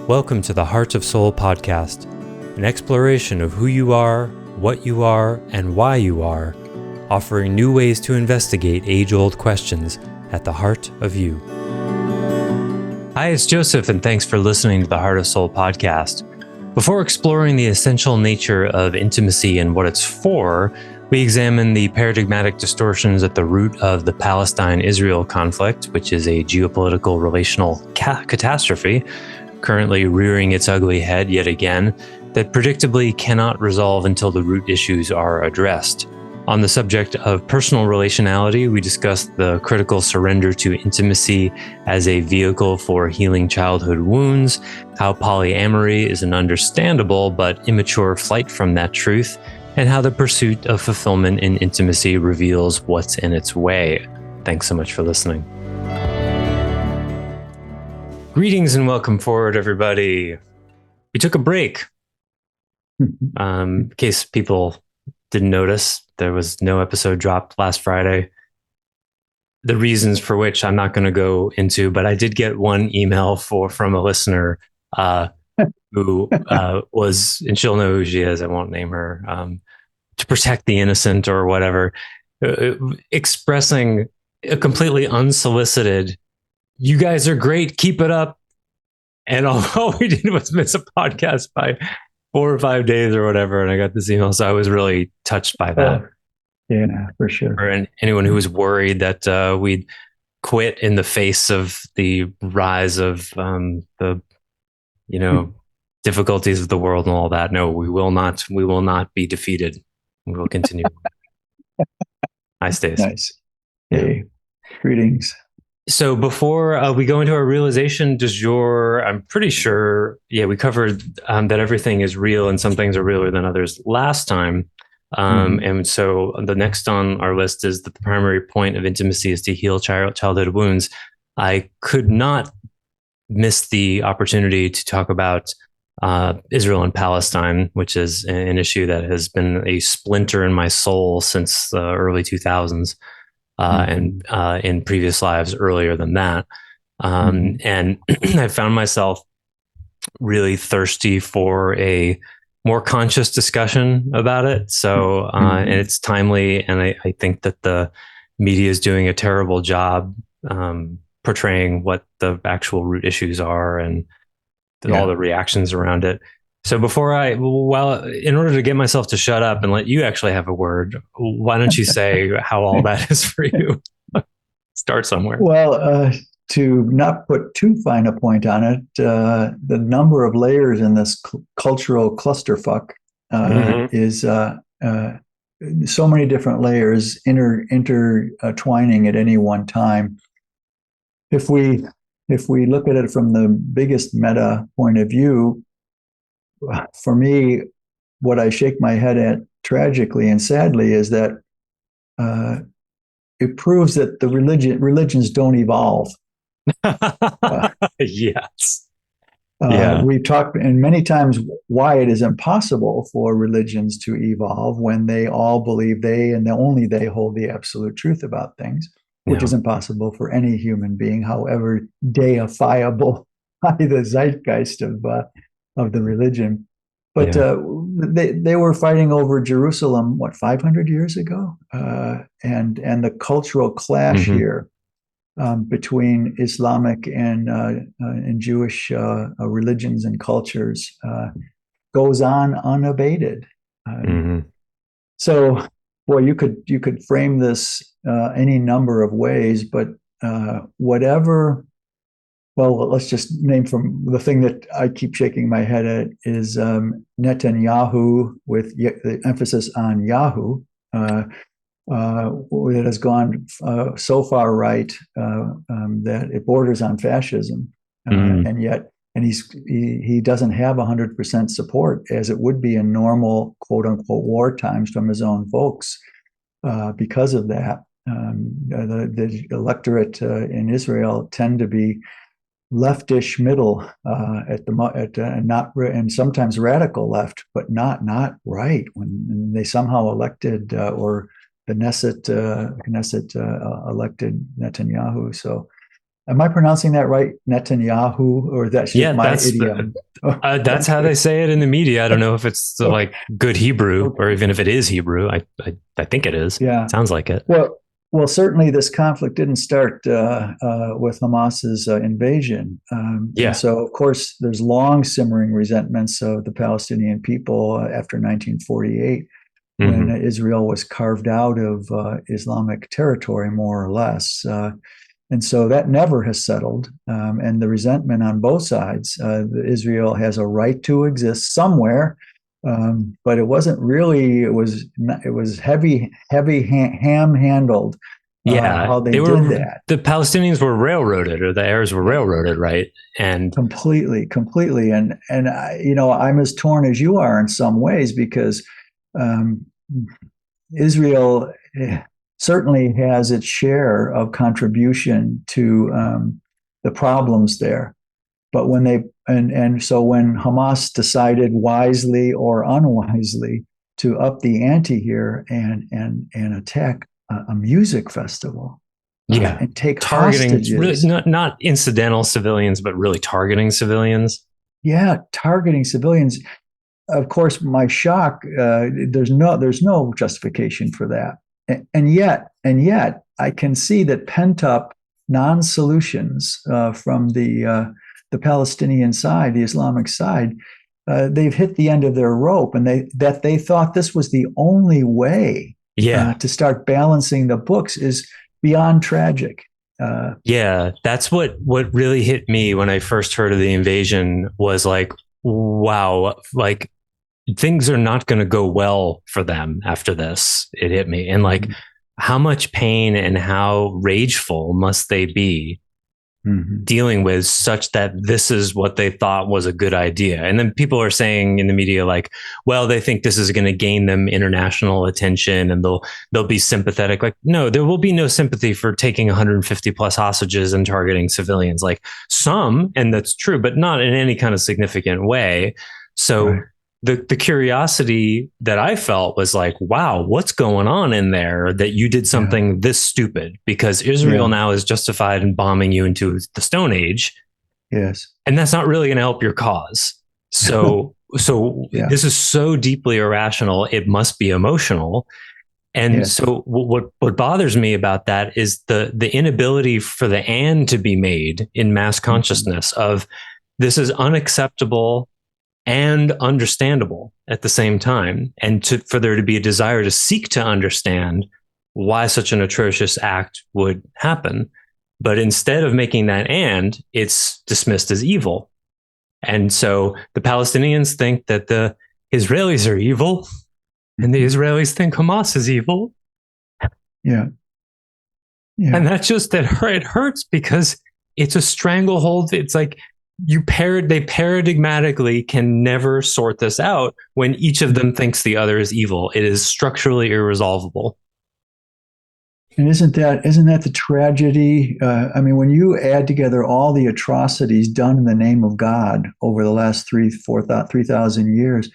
Welcome to the Heart of Soul podcast, an exploration of who you are, what you are, and why you are, offering new ways to investigate age-old questions at the heart of you. Hi, it's Joseph, and thanks for listening to the Heart of Soul podcast. Before exploring the essential nature of intimacy and what it's for, we examine the paradigmatic distortions at the root of the Palestine-Israel conflict, which is a geopolitical relational catastrophe currently rearing its ugly head yet again, that predictably cannot resolve until the root issues are addressed. On the subject of personal relationality, we discussed the critical surrender to intimacy as a vehicle for healing childhood wounds, how polyamory is an understandable but immature flight from that truth, and how the pursuit of fulfillment in intimacy reveals what's in its way. Thanks so much for listening. Greetings and welcome forward, everybody. We took a break. In case people didn't notice, there was no episode dropped last Friday. The reasons for which I'm not going to go into, but I did get one email from a listener who was, and she'll know who she is, I won't name her, to protect the innocent or whatever, expressing a completely unsolicited, "You guys are great, keep it up." And all we did was miss a podcast by 4 or 5 days or whatever. And I got this email. So I was really touched by that. Yeah, for sure. For anyone who was worried that we'd quit in the face of the rise of the difficulties of the world and all that. No, we will not be defeated. We will continue. Hi, Stace. Nice. Hey, greetings. So before we go into our realization du jour, I'm pretty sure, we covered that everything is real and some things are realer than others last time. And so the next on our list is that the primary point of intimacy is to heal childhood wounds. I could not miss the opportunity to talk about Israel and Palestine, which is an issue that has been a splinter in my soul since the early 2000s. And in previous lives earlier than that. And I found myself really thirsty for a more conscious discussion about it. So, and it's timely. And I think that the media is doing a terrible job portraying what the actual root issues are and all the reactions around it. So in order to get myself to shut up and let you actually have a word, why don't you say how all that is for you? Start somewhere. Well, to not put too fine a point on it, the number of layers in this cultural clusterfuck is so many different layers intertwining at any one time. If we look at it from the biggest meta point of view, for me, what I shake my head at tragically and sadly is that it proves that the religions don't evolve. Yes. We've talked and many times why it is impossible for religions to evolve when they all believe they and only they hold the absolute truth about things, which is impossible for any human being, however deifiable by the zeitgeist of the religion. But they were fighting over Jerusalem, 500 years ago? And the cultural clash here between Islamic and Jewish religions and cultures goes on unabated. So, boy, you could frame this any number of ways, but whatever. Well, let's just name from the thing that I keep shaking my head at is Netanyahu, with the emphasis on Yahoo. It has gone so far right that it borders on fascism, and he doesn't have 100% support as it would be in normal quote unquote war times from his own folks. Because of that, the electorate in Israel tend to be leftish middle and sometimes radical left, but not right. When they somehow elected or the Knesset elected Netanyahu, so Am I pronouncing that right? Netanyahu, or that's just Yeah, my idiom? that's how they Okay. say it in the media. I don't know if it's like good Hebrew or Okay. even if it is Hebrew. I think it is. Yeah. Sounds like it. Well, certainly this conflict didn't start with Hamas's invasion, and Yeah. so of course there's long simmering resentments of the Palestinian people after 1948, when Hmm. Israel was carved out of Islamic territory, more or less. And so that never has settled. And the resentment on both sides. Israel has a right to exist somewhere, but it wasn't really. It was heavy ham handled Yeah, how they did that. the Palestinians were railroaded, or the Arabs were railroaded, right? And Completely. And I'm as torn as you are in some ways, because um, Israel certainly has its share of contribution to the problems there. But so when Hamas decided wisely or unwisely to up the ante here and attack a music festival yeah, and take targeting really hostages, not incidental civilians, but really targeting civilians. yeah, targeting civilians. Of course, my shock. There's no justification for that, and yet, I can see that pent up non-solutions from the Palestinian side, the Islamic side. They've hit the end of their rope, and they thought this was the only way Yeah, to start balancing the books is beyond tragic. Uh, yeah, that's what really hit me when I first heard of the invasion was like, wow, like things are not going to go well for them after this. It hit me, and like how much pain and how rageful must they be mm-hmm. dealing with such that this is what they thought was a good idea. And then people are saying in the media like, well, they think this is going to gain them international attention and they'll be sympathetic. Like, no, there will be no sympathy for taking 150 plus hostages and targeting civilians. Like some, and that's true, but not in any kind of significant way. So Right. the curiosity that I felt was like, wow, what's going on in there that you did Yeah. something this stupid? Because Israel Yeah. now is justified in bombing you into the Stone Age, Yes. and that's not really going to help your cause. So Yeah. this is so deeply irrational. It must be emotional. And Yes. so what bothers me about that is the inability for the and to be made in mass Mm-hmm. consciousness of this is unacceptable and understandable at the same time, and for there to be a desire to seek to understand why such an atrocious act would happen. But instead of making that and, it's dismissed as evil. And so the Palestinians think that the Israelis are evil, and the Israelis think Hamas is evil. Yeah. And Yeah. that's just it hurts because it's a stranglehold. It's like they paradigmatically can never sort this out when each of them thinks the other is evil. It is structurally irresolvable. And isn't that the tragedy? I mean, when you add together all the atrocities done in the name of God over the last 3,000 years,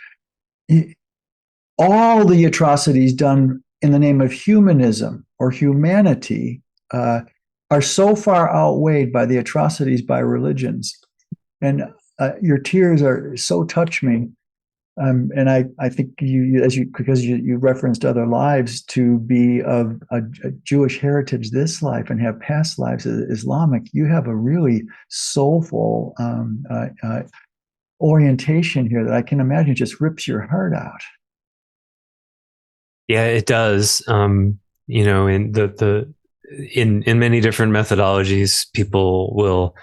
all the atrocities done in the name of humanism or humanity uh, are so far outweighed by the atrocities by religions. And your tears are so touch me. And I think because you referenced other lives, to be of a Jewish heritage this life and have past lives as Islamic, you have a really soulful orientation here that I can imagine just rips your heart out. Yeah, it does. In in many different methodologies, people will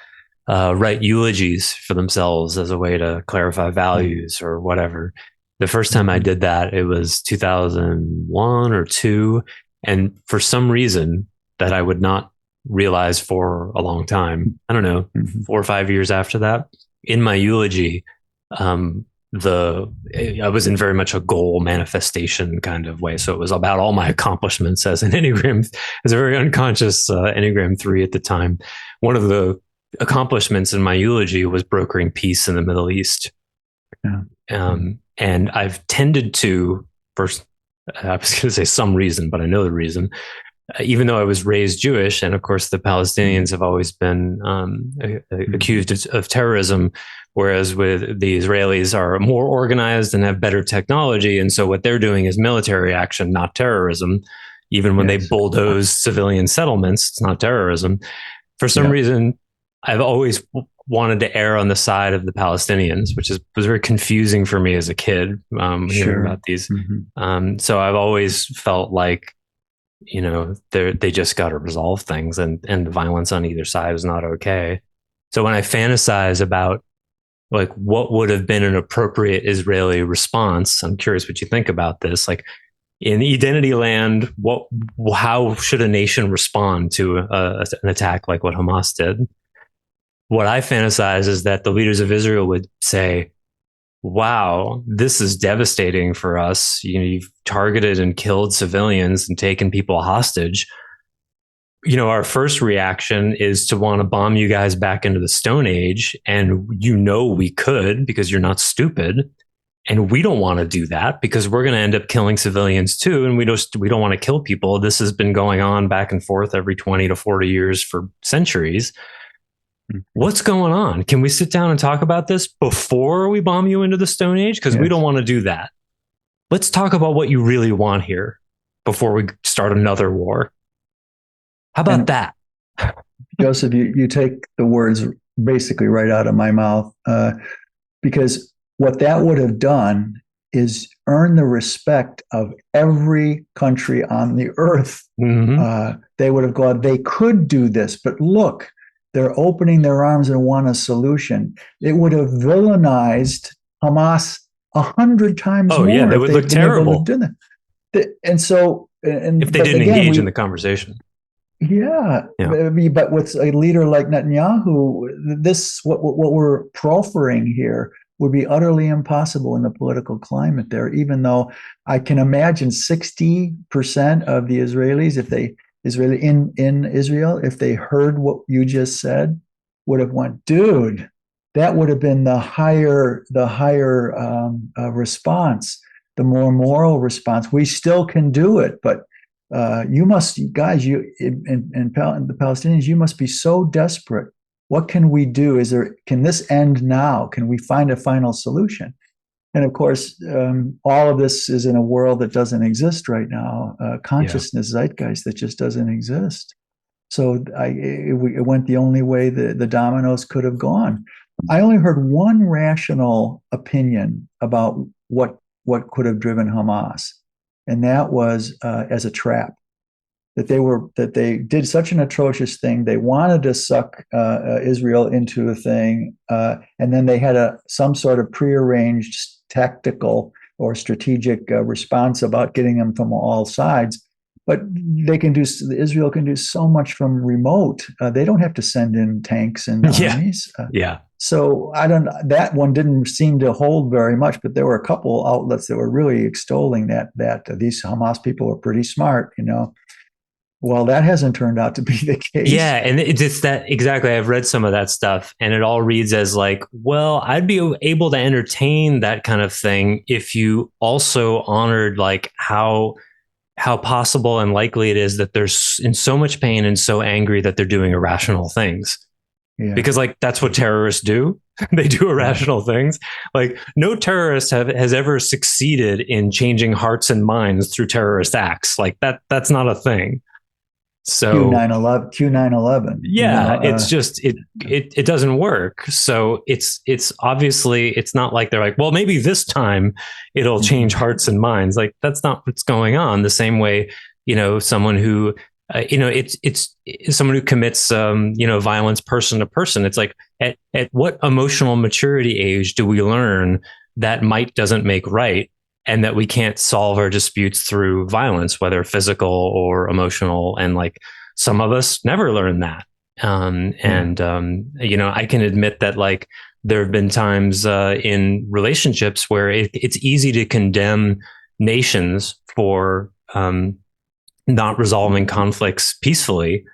write eulogies for themselves as a way to clarify values or whatever. The first time I Mm-hmm. did that, it was 2001 or two. And for some reason that I would not realize for a long time, I don't know, Mm-hmm. 4 or 5 years after that, in my eulogy, um, the I was in very much a goal manifestation kind of way. So it was about all my accomplishments as an Enneagram, as a very unconscious Enneagram 3 at the time. One of the accomplishments in my eulogy was brokering peace in the Middle East. Yeah. And I've tended to, first, I was going to say some reason, but I know the reason. even though I was raised Jewish, and of course the Palestinians have always been accused of terrorism, whereas with the Israelis are more organized and have better technology, and so what they're doing is military action, not terrorism. Even when they bulldoze civilian settlements, it's not terrorism. For some reason, I've always wanted to err on the side of the Palestinians, which was very confusing for me as a kid, hearing about these. So I've always felt like, they just got to resolve things, and the violence on either side is not okay. So when I fantasize about like what would have been an appropriate Israeli response, I'm curious what you think about this. Like in identity land, how should a nation respond to an attack like what Hamas did? What I fantasize is that the leaders of Israel would say, wow, this is devastating for us. You've targeted and killed civilians and taken people hostage. Our first reaction is to want to bomb you guys back into the Stone Age. And we could, because you're not stupid. And we don't want to do that because we're going to end up killing civilians too. And we don't want to kill people. This has been going on back and forth every 20 to 40 years for centuries. What's going on? Can we sit down and talk about this before we bomb you into the Stone Age? Because we don't want to do that. Let's talk about what you really want here before we start another war. How about that? Joseph, you take the words basically right out of my mouth, because what that would have done is earn the respect of every country on the earth. They would have gone, they could do this, but look, they're opening their arms and want a solution. It would have villainized Hamas 100 times more. Oh, yeah, they would look terrible. And so, if they didn't engage in the conversation. Yeah, but with a leader like Netanyahu, what we're proffering here would be utterly impossible in the political climate there, even though I can imagine 60% of the Israelis, in Israel, if they heard what you just said, would have went, dude, that would have been the higher response, the more moral response. We still can do it, but you must, guys, the Palestinians, you must be so desperate. What can we do? Can this end now? Can we find a final solution? And of course, all of this is in a world that doesn't exist right now, consciousness, zeitgeist that just doesn't exist. So it went the only way the dominoes could have gone. I only heard one rational opinion about what could have driven Hamas, and that was as a trap. That they did such an atrocious thing. They wanted to suck Israel into a thing, and then they had some sort of prearranged tactical or strategic response about getting them from all sides. But Israel can do so much from remote. They don't have to send in tanks and armies. So that one didn't seem to hold very much, but there were a couple outlets that were really extolling that these Hamas people are pretty smart, Well, that hasn't turned out to be the case. Yeah, and it's that exactly. I've read some of that stuff, and it all reads as like, well, I'd be able to entertain that kind of thing if you also honored like how possible and likely it is that they're in so much pain and so angry that they're doing irrational things. Yeah. Because like that's what terrorists do. They do irrational things. Like no terrorist has ever succeeded in changing hearts and minds through terrorist acts. Like that's not a thing. So Q911. Yeah, it's just it doesn't work. So it's obviously it's not like they're like, well, maybe this time it'll change hearts and minds. Like that's not what's going on. The same way, someone who it's someone who commits violence person to person. It's like at what emotional maturity age do we learn that might doesn't make right? And that we can't solve our disputes through violence, whether physical or emotional. And like some of us never learn that. I can admit that like there have been times in relationships where it's easy to condemn nations for not resolving conflicts peacefully.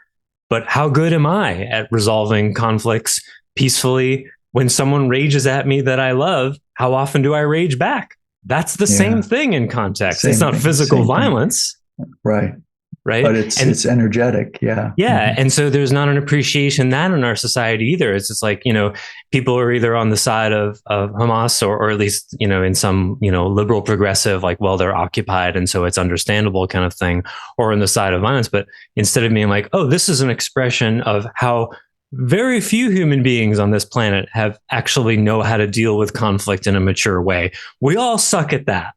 But how good am I at resolving conflicts peacefully? When someone rages at me that I love, how often do I rage back? That's the same thing in context. It's not physical violence. Right. right? But it's And energetic. Yeah. yeah. And so there's not an appreciation that in our society either. It's just like, people are either on the side of Hamas or at least, in some, liberal progressive, like, well, they're occupied. And so it's understandable kind of thing, or on the side of violence. But instead of being like, oh, this is an expression of how very few human beings on this planet have actually know how to deal with conflict in a mature way. We all suck at that.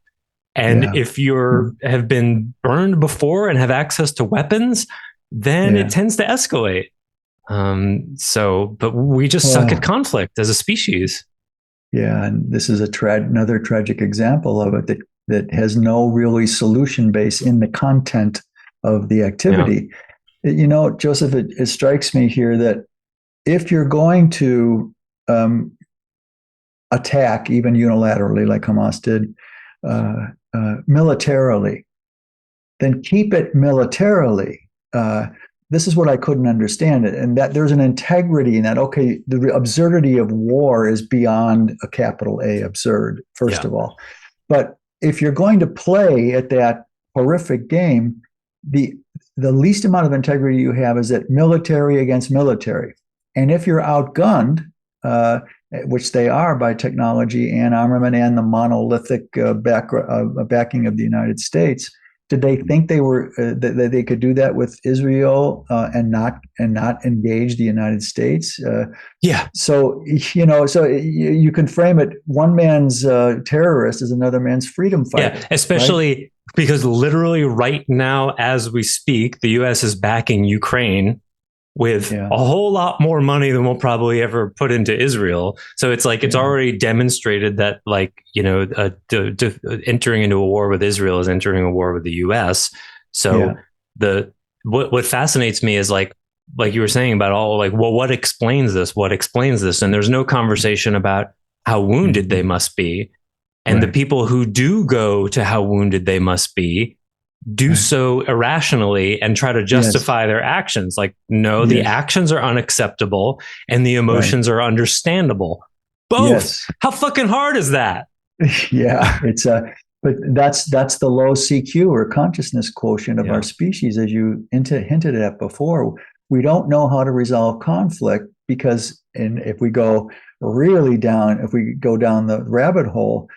And if you have been burned before and have access to weapons, then it tends to escalate. But we just suck at conflict as a species. Yeah, and this is another tragic example of it that has no really solution base in the content of the activity. Yeah. Joseph, it strikes me here that if you're going to attack, even unilaterally, like Hamas did, militarily, then keep it militarily. This is what I couldn't understand, and that there's an integrity in that. Okay, the absurdity of war is beyond a capital A absurd, first of all. But if you're going to play at that horrific game, the least amount of integrity you have is that military against military. And if you're outgunned, which they are by technology and armament and the monolithic backing of the United States, did they think that they could do that with Israel and not engage the United States? So you can frame it: one man's terrorist is another man's freedom fighter. Yeah, especially because literally right now, as we speak, the U.S. is backing Ukraine with a whole lot more money than we'll probably ever put into Israel. So it's like, it's already demonstrated that, like, entering into a war with Israel is entering a war with the US. So what fascinates me is like you were saying about all, like, well, what explains this? What explains this? And there's no conversation about how wounded they must be. And the people who do go to how wounded they must be do so irrationally and try to justify their actions. Like, no, the actions are unacceptable and the emotions are understandable. Both. How fucking hard is that? It's but that's the low CQ, or consciousness quotient, of our species, as you hinted at before. We don't know how to resolve conflict because, if we go down the rabbit hole,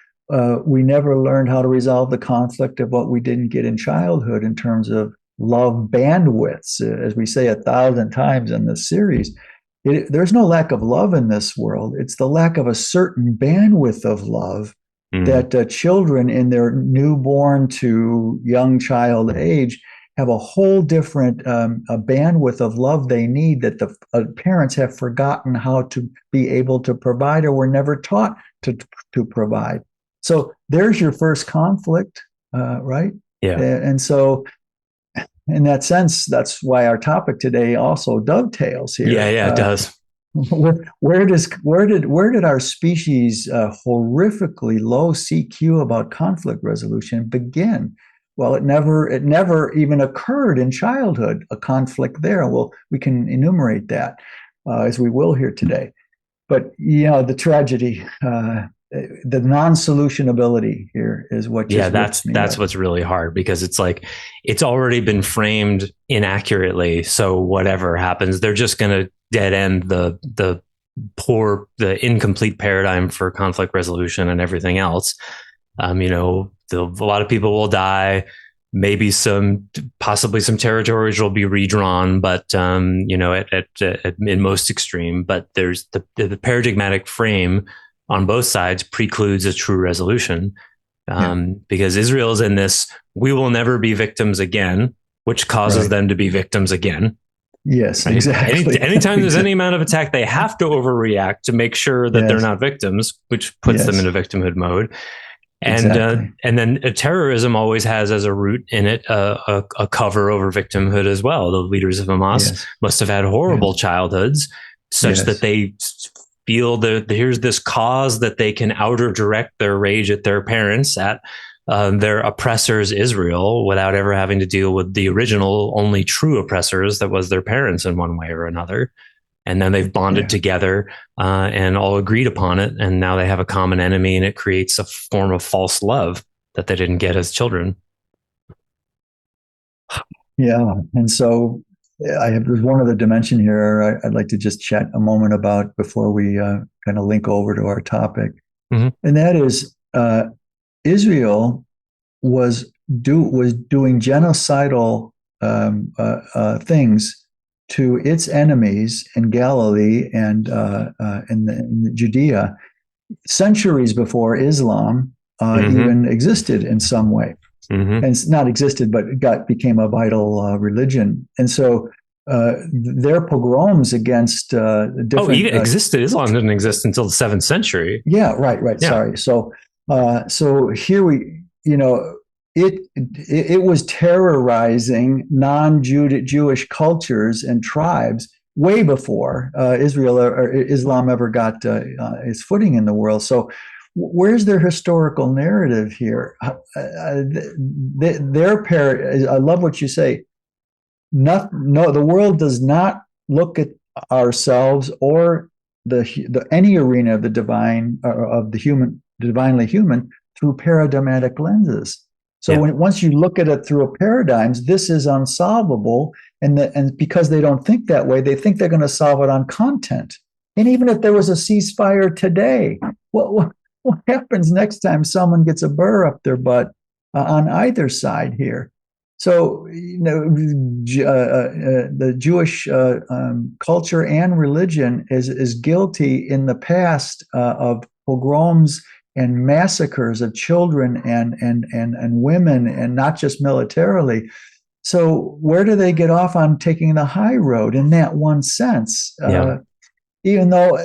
we never learned how to resolve the conflict of what we didn't get in childhood in terms of love bandwidths. As we say 1,000 times in this series, there's no lack of love in this world. It's the lack of a certain bandwidth of love that children in their newborn to young child age have a whole different a bandwidth of love they need that the parents have forgotten how to be able to provide, or were never taught to provide. So there's your first conflict, right? Yeah. And so, in that sense, that's why our topic today also dovetails here. Yeah, it does. Where did our species' horrifically low CQ about conflict resolution begin? Well, it never even occurred in childhood, a conflict there. Well, we can enumerate that as we will here today. But the tragedy, the non-solutionability here is what just that's what's really hard, because it's like, it's already been framed inaccurately. So whatever happens, they're just going to dead end the incomplete paradigm for conflict resolution and everything else. A lot of people will die. Maybe possibly some territories will be redrawn, but in most extreme. But there's the paradigmatic frame on both sides precludes a true resolution, because Israel's in this, we will never be victims again, which causes them to be victims again. Yes, right? Exactly. Anytime there's any amount of attack, they have to overreact to make sure that they're not victims, which puts them into victimhood mode. And then terrorism always has as a root in it a cover over victimhood as well. The leaders of Hamas must have had horrible childhoods, such that they feel that here's this cause that they can outer direct their rage at their parents, at their oppressors, Israel, without ever having to deal with the original, only true oppressors, that was their parents in one way or another. And then they've bonded together and all agreed upon it. And now they have a common enemy, and it creates a form of false love that they didn't get as children. Yeah. And so there's one other dimension here I'd like to just chat a moment about before we kind of link over to our topic. Mm-hmm. And that is Israel was doing genocidal things to its enemies in Galilee and in Judea centuries before Islam even existed in some way. And it's not existed, but it became a vital religion. And so their pogroms against different. Oh, even existed. Islam didn't exist until the 7th century. Yeah, right. Yeah. Sorry. So here it was terrorizing non-Jewish cultures and tribes way before Israel or Islam ever got its footing in the world. So where's their historical narrative here? I love what you say. No, the world does not look at ourselves or any arena of the divine of the human, divinely human, through paradigmatic lenses. So once you look at it through paradigms, this is unsolvable, and because they don't think that way, they think they're going to solve it on content. And even if there was a ceasefire today, what happens next time someone gets a burr up their butt on either side here? So, the Jewish culture and religion is guilty in the past of pogroms and massacres of children and women, and not just militarily. So where do they get off on taking the high road in that one sense? Even though,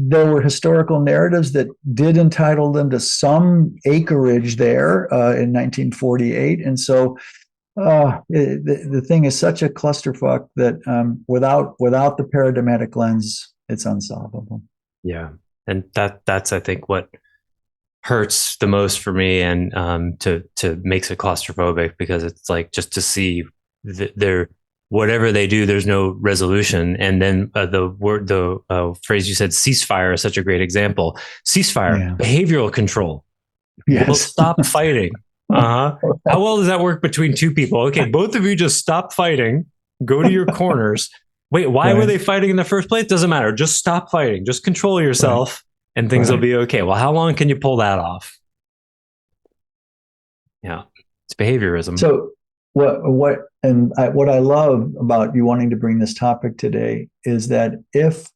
there were historical narratives that did entitle them to some acreage there in 1948. And so the thing is such a clusterfuck that without the paradigmatic lens, it's unsolvable. Yeah. And that's, I think, what hurts the most for me, and to makes it claustrophobic, because it's like, just to see they're whatever they do, there's no resolution. And then the phrase you said, ceasefire, is such a great example. Ceasefire, behavioral control. Yes. We'll stop fighting. How well does that work between two people? Okay, both of you just stop fighting, go to your corners. Wait, why were they fighting in the first place? Doesn't matter. Just stop fighting. Just control yourself, and things will be okay. Well, how long can you pull that off? Yeah, it's behaviorism. So what I love about you wanting to bring this topic today is that if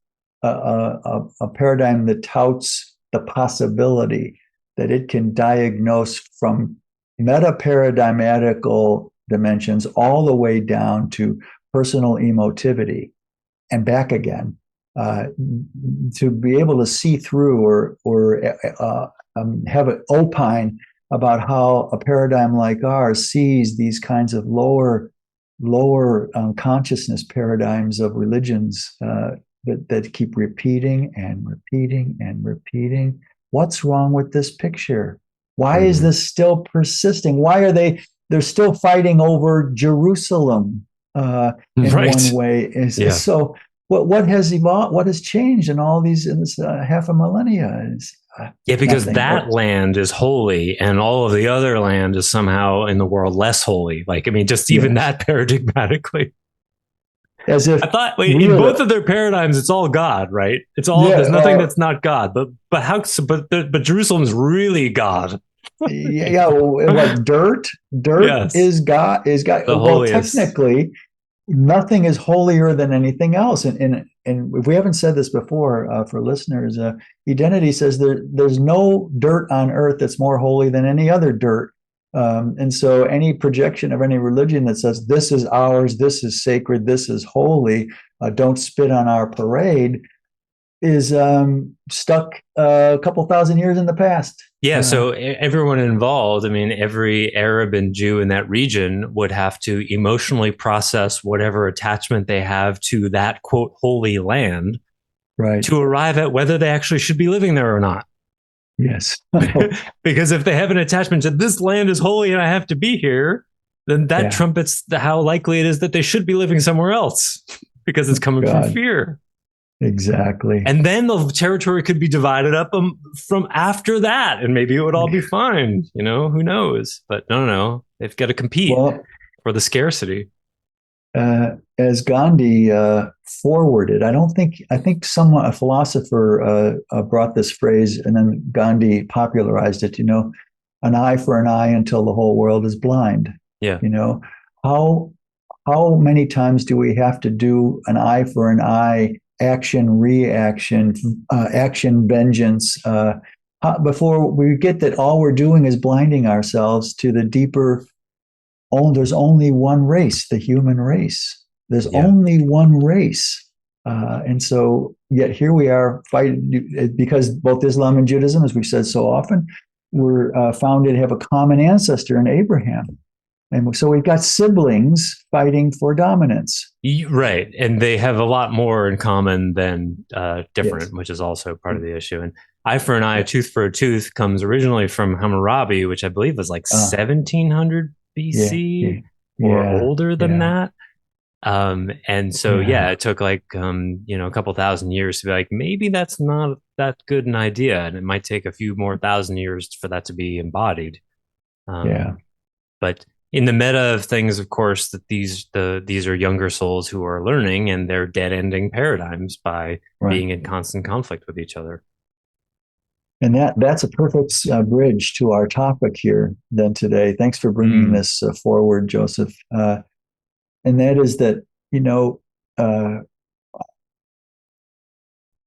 a paradigm that touts the possibility that it can diagnose from meta-paradigmatical dimensions all the way down to personal emotivity and back again, to be able to see through or have an opine about how a paradigm like ours sees these kinds of lower consciousness paradigms of religions that keep repeating and repeating and repeating. What's wrong with this picture? Why is this still persisting? Why are they're still fighting over Jerusalem in one way? So what has evolved? What has changed in all these in this half a millennia? Because that land is holy, and all of the other land is somehow in the world less holy. Just even that paradigmatically. As if I thought, in both of their paradigms, it's all God, right? It's all there's nothing that's not God. But Jerusalem's really God. What dirt is God is God. Technically, nothing is holier than anything else. And if we haven't said this before for listeners, Identity says there's no dirt on earth that's more holy than any other dirt. And so any projection of any religion that says this is ours, this is sacred, this is holy, don't spit on our parade, is stuck a couple thousand years in the past. So everyone involved, every Arab and Jew in that region would have to emotionally process whatever attachment they have to that, quote, holy land, to arrive at whether they actually should be living there or not. Yes. Because if they have an attachment to this land is holy and I have to be here, then that trumpets how likely it is that they should be living somewhere else, because it's coming from fear. Exactly. And then the territory could be divided up from after that, and maybe it would all be fine. Who knows? But no. They've got to compete for or the scarcity. As Gandhi forwarded, I think someone, a philosopher, brought this phrase, and then Gandhi popularized it. An eye for an eye until the whole world is blind. Yeah. How how many times do we have to do an eye for an eye, action reaction, action vengeance, before we get that all we're doing is blinding ourselves to the deeper? Oh, there's only one race, the human race. There's only one race. And so, yet here we are fighting, because both Islam and Judaism, as we've said so often, were found to have a common ancestor in Abraham. And so we've got siblings fighting for dominance. Right. And they have a lot more in common than different, Yes. which is also part of the issue. And eye for an eye, tooth for a tooth comes originally from Hammurabi, which I believe was like 1700 BC or older than that. And so, it took like, a couple thousand years to be like, maybe that's not that good an idea. And it might take a few more thousand years for that to be embodied. But in the meta of things, of course, that these are younger souls who are learning, and they're dead-ending paradigms by being in constant conflict with each other. And that's a perfect bridge to our topic here then today. Thanks for bringing this forward, Joseph. And that is that,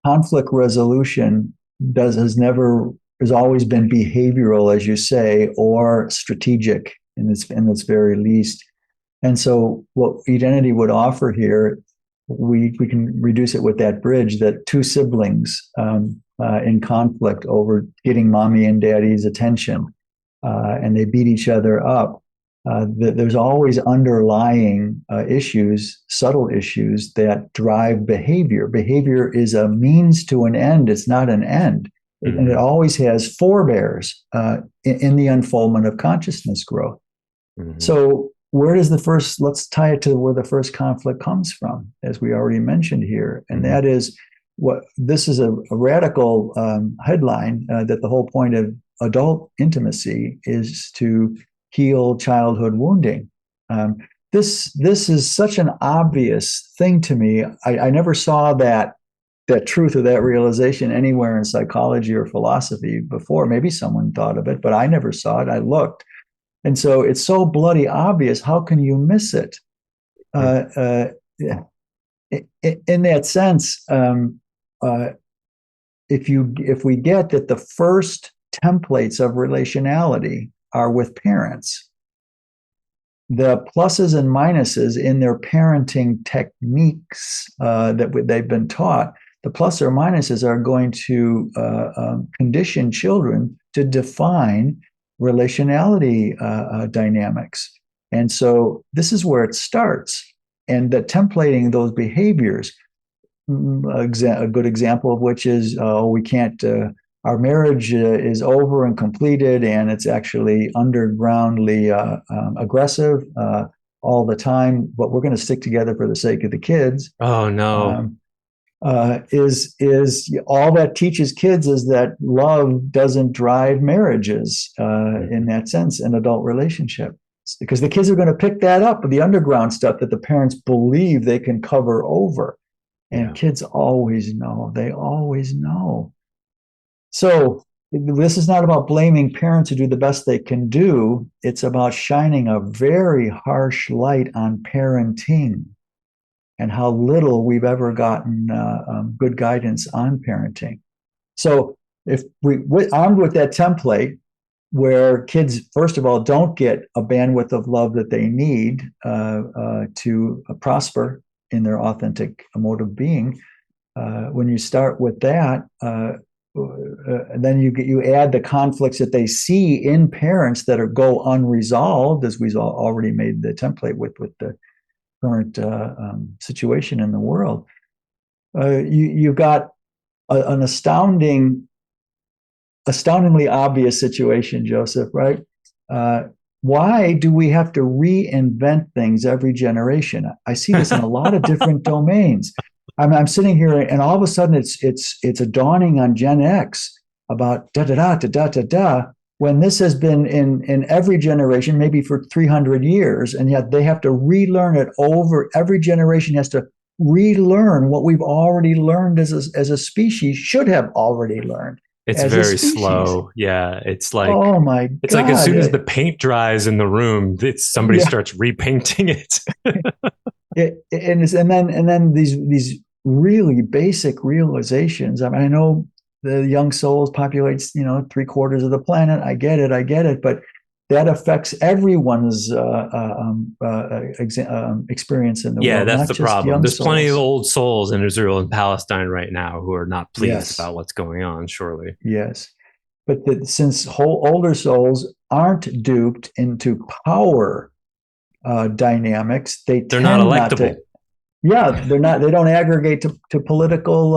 conflict resolution has always been behavioral, as you say, or strategic in its very least. And so what identity would offer here, we can reduce it with that bridge, that two siblings in conflict over getting mommy and daddy's attention, and they beat each other up. There's always underlying issues, subtle issues that drive behavior. Behavior is a means to an end. It's not an end. And it always has forebears in the unfoldment of consciousness growth. So let's tie it to where the first conflict comes from, as we already mentioned here. And that is this is a radical headline, that the whole point of adult intimacy is to heal childhood wounding. This is such an obvious thing to me. I never saw that truth or that realization anywhere in psychology or philosophy before. Maybe someone thought of it, but I never saw it. I looked. And so it's so bloody obvious. How can you miss it? In that sense, if we get that the first templates of relationality are with parents, the pluses and minuses in their parenting techniques that they've been taught, the plus or minuses are going to condition children to define relationality dynamics. And so this is where it starts. And the templating those behaviors, a good example of which is, we can't, our marriage is over and completed, and it's actually undergroundly aggressive all the time, but we're going to stick together for the sake of the kids. Oh, no. Is all that teaches kids is that love doesn't drive marriages in that sense, in adult relationships, because the kids are going to pick that up, the underground stuff that the parents believe they can cover over. And kids always know. They always know. So this is not about blaming parents who do the best they can do. It's about shining a very harsh light on parenting and how little we've ever gotten good guidance on parenting. So if armed with that template, where kids, first of all, don't get a bandwidth of love that they need to prosper in their authentic emotive being, when you start with that, then you add the conflicts that they see in parents that go unresolved, as we've already made the template with the current situation in the world. You've got an astoundingly obvious situation, Joseph, right? Why do we have to reinvent things every generation? I see this in a lot of different domains. I'm sitting here, and all of a sudden it's a dawning on Gen X about da da da da da da da. when this has been in every generation, maybe for 300 years, and yet they have to relearn it over. Every generation has to relearn what we've already learned as a species, should have already learned. It's very slow. Yeah. It's like, oh my God. It's like as soon as the paint dries in the room, somebody starts repainting it. and then these really basic realizations. I mean, I know the young souls populates 3/4 of the planet. I get it, but that affects everyone's experience in the world. That's the problem. There's plenty of old souls in Israel and Palestine right now who are not pleased about what's going on, surely. Yes. But since older souls aren't duped into power dynamics, they're not electable. They're not. They don't aggregate to political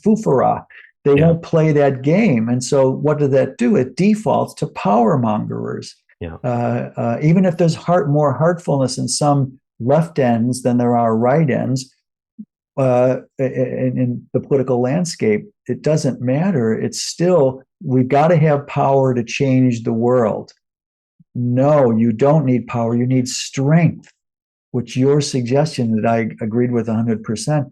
fufara. They won't play that game. And so what does that do? It defaults to power mongers. Even if there's more heartfulness in some left ends than there are right ends in the political landscape, it doesn't matter. It's still, we've got to have power to change the world. No, you don't need power. You need strength, which your suggestion that I agreed with 100%,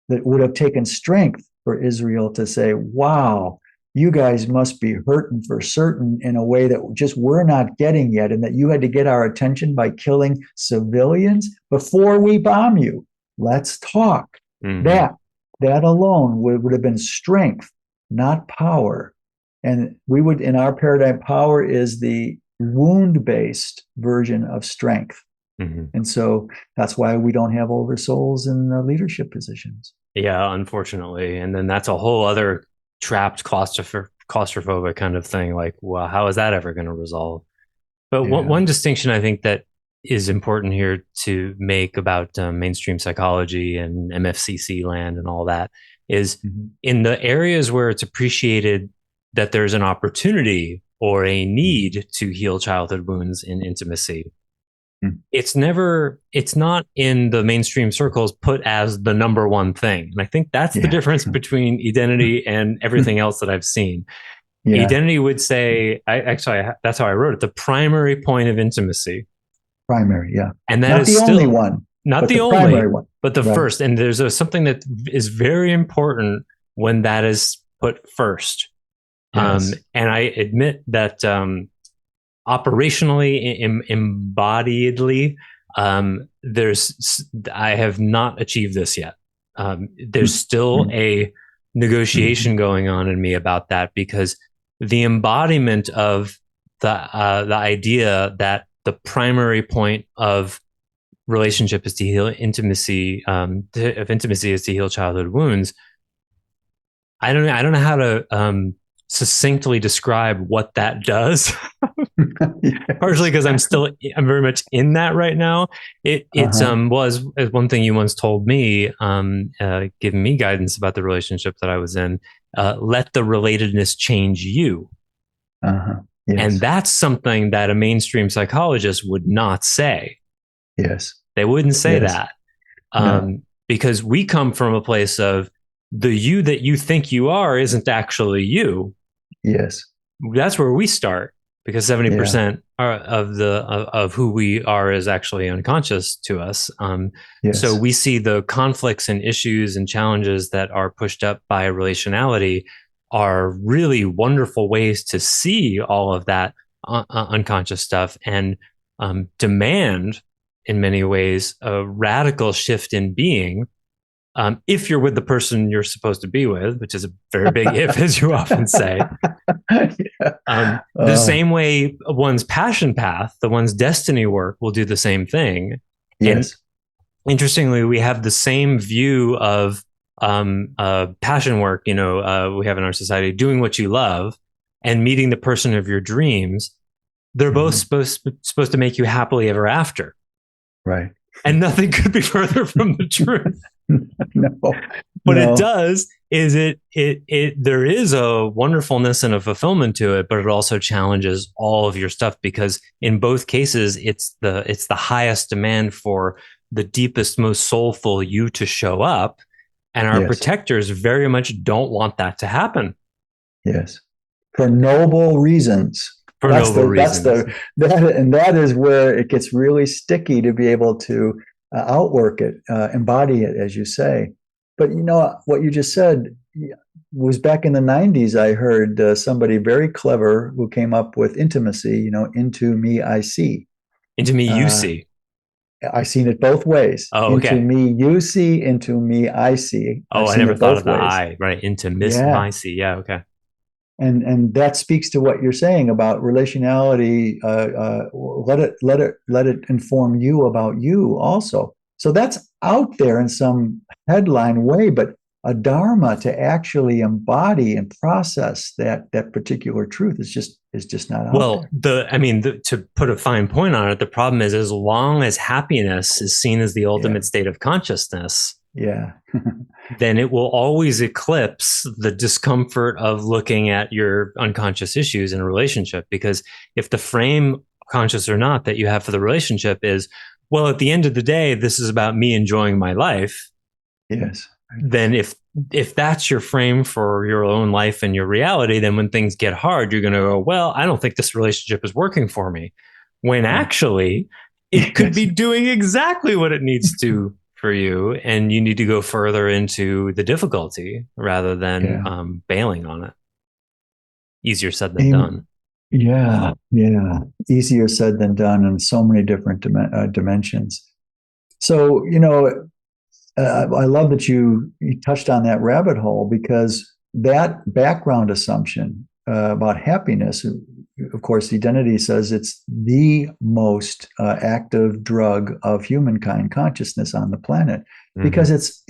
that would have taken strength for Israel to say, wow, you guys must be hurting for certain in a way that just we're not getting yet, and that you had to get our attention by killing civilians before we bomb you. Let's talk. Mm-hmm. That alone would have been strength, not power. And we would, in our paradigm, power is the wound-based version of strength. Mm-hmm. And so that's why we don't have older souls in leadership positions. Yeah, unfortunately. And then that's a whole other trapped claustrophobic kind of thing. Like, well, how is that ever going to resolve? But one distinction I think that is important here to make about mainstream psychology and MFCC land and all that is in the areas where it's appreciated that there's an opportunity or a need to heal childhood wounds in intimacy. It's not in the mainstream circles put as the number one thing. And I think that's the difference between identity and everything else that I've seen. Identity would say, that's how I wrote it, the primary point of intimacy. Primary, yeah. And that is not the only one. Not the only primary one, but the first. And there's something that is very important when that is put first. Yes. And I admit that operationally, embodiedly, I have not achieved this yet. There's still a negotiation going on in me about that, because the embodiment of the idea that the primary point of relationship is to heal intimacy, is to heal childhood wounds. I don't know how to succinctly describe what that does. Partially because I'm very much in that right now. It was one thing you once told me, giving me guidance about the relationship that I was in. Let the relatedness change you. Yes. And that's something that a mainstream psychologist would not say. Yes. They wouldn't say that. Because we come from a place of the you that you think you are isn't actually you. Yes. That's where we start, because 70% of who we are is actually unconscious to us. So we see the conflicts and issues and challenges that are pushed up by relationality are really wonderful ways to see all of that unconscious stuff and demand, in many ways, a radical shift in being. If you're with the person you're supposed to be with, which is a very big if, as you often say. The same way one's passion path, one's destiny work will do the same thing. Yes. And interestingly, we have the same view of passion work, we have in our society, doing what you love and meeting the person of your dreams. They're both supposed to make you happily ever after. Right. And nothing could be further from the truth. What it does is there is a wonderfulness and a fulfillment to it, but it also challenges all of your stuff, because in both cases it's the highest demand for the deepest, most soulful you to show up, and our protectors very much don't want that to happen. Yes. for noble reasons. For noble reasons. That is where it gets really sticky to be able to outwork it, embody it, as you say. But what you just said was back in the 90s. I heard somebody very clever who came up with intimacy. Into me I see. Into me you see. I've seen it both ways. Oh, into okay. me you see. Into me I see. Oh, I've I seen never it thought of both the ways. I, right? Into miss Yeah. my see. Yeah, okay. And that speaks to what you're saying about relationality. Let it inform you about you also. So that's out there in some headline way, but a dharma to actually embody and process that particular truth is just not out there. To put a fine point on it, the problem is as long as happiness is seen as the ultimate state of consciousness, yeah. then it will always eclipse the discomfort of looking at your unconscious issues in a relationship. Because if the frame, conscious or not, that you have for the relationship is, well, at the end of the day, this is about me enjoying my life. Yes. Then if that's your frame for your own life and your reality, then when things get hard, you're going to go, well, I don't think this relationship is working for me. When actually it could be doing exactly what it needs to for you, and you need to go further into the difficulty rather than bailing on it. Easier said than done. Yeah. Easier said than done in so many different dimensions. So, I love that you touched on that rabbit hole, because that background assumption about happiness, of course, identity says it's the most active drug of humankind consciousness on the planet, because it's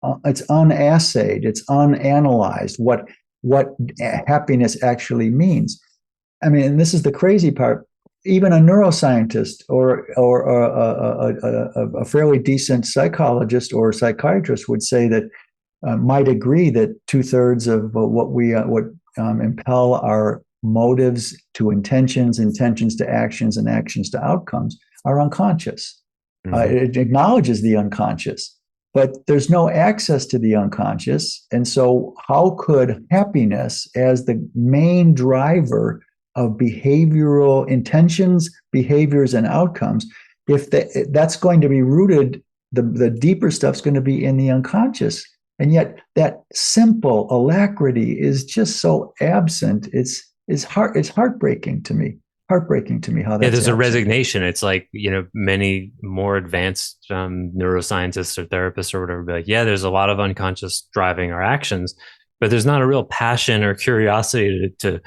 unassayed, it's unanalyzed what happiness actually means. I mean, and this is the crazy part. Even a neuroscientist or a fairly decent psychologist or psychiatrist would say that might agree that 2/3 of what impel our motives to intentions to actions, and actions to outcomes are unconscious. It acknowledges the unconscious, but there's no access to the unconscious. And so how could happiness as the main driver of behavioral intentions, behaviors, and outcomes, if that's going to be rooted, the deeper stuff's going to be in the unconscious. And yet that simple alacrity is just so absent. It's heartbreaking to me. How that's there's absent. A resignation. It's like, many more advanced neuroscientists or therapists or whatever be like, yeah, there's a lot of unconscious driving our actions, but there's not a real passion or curiosity to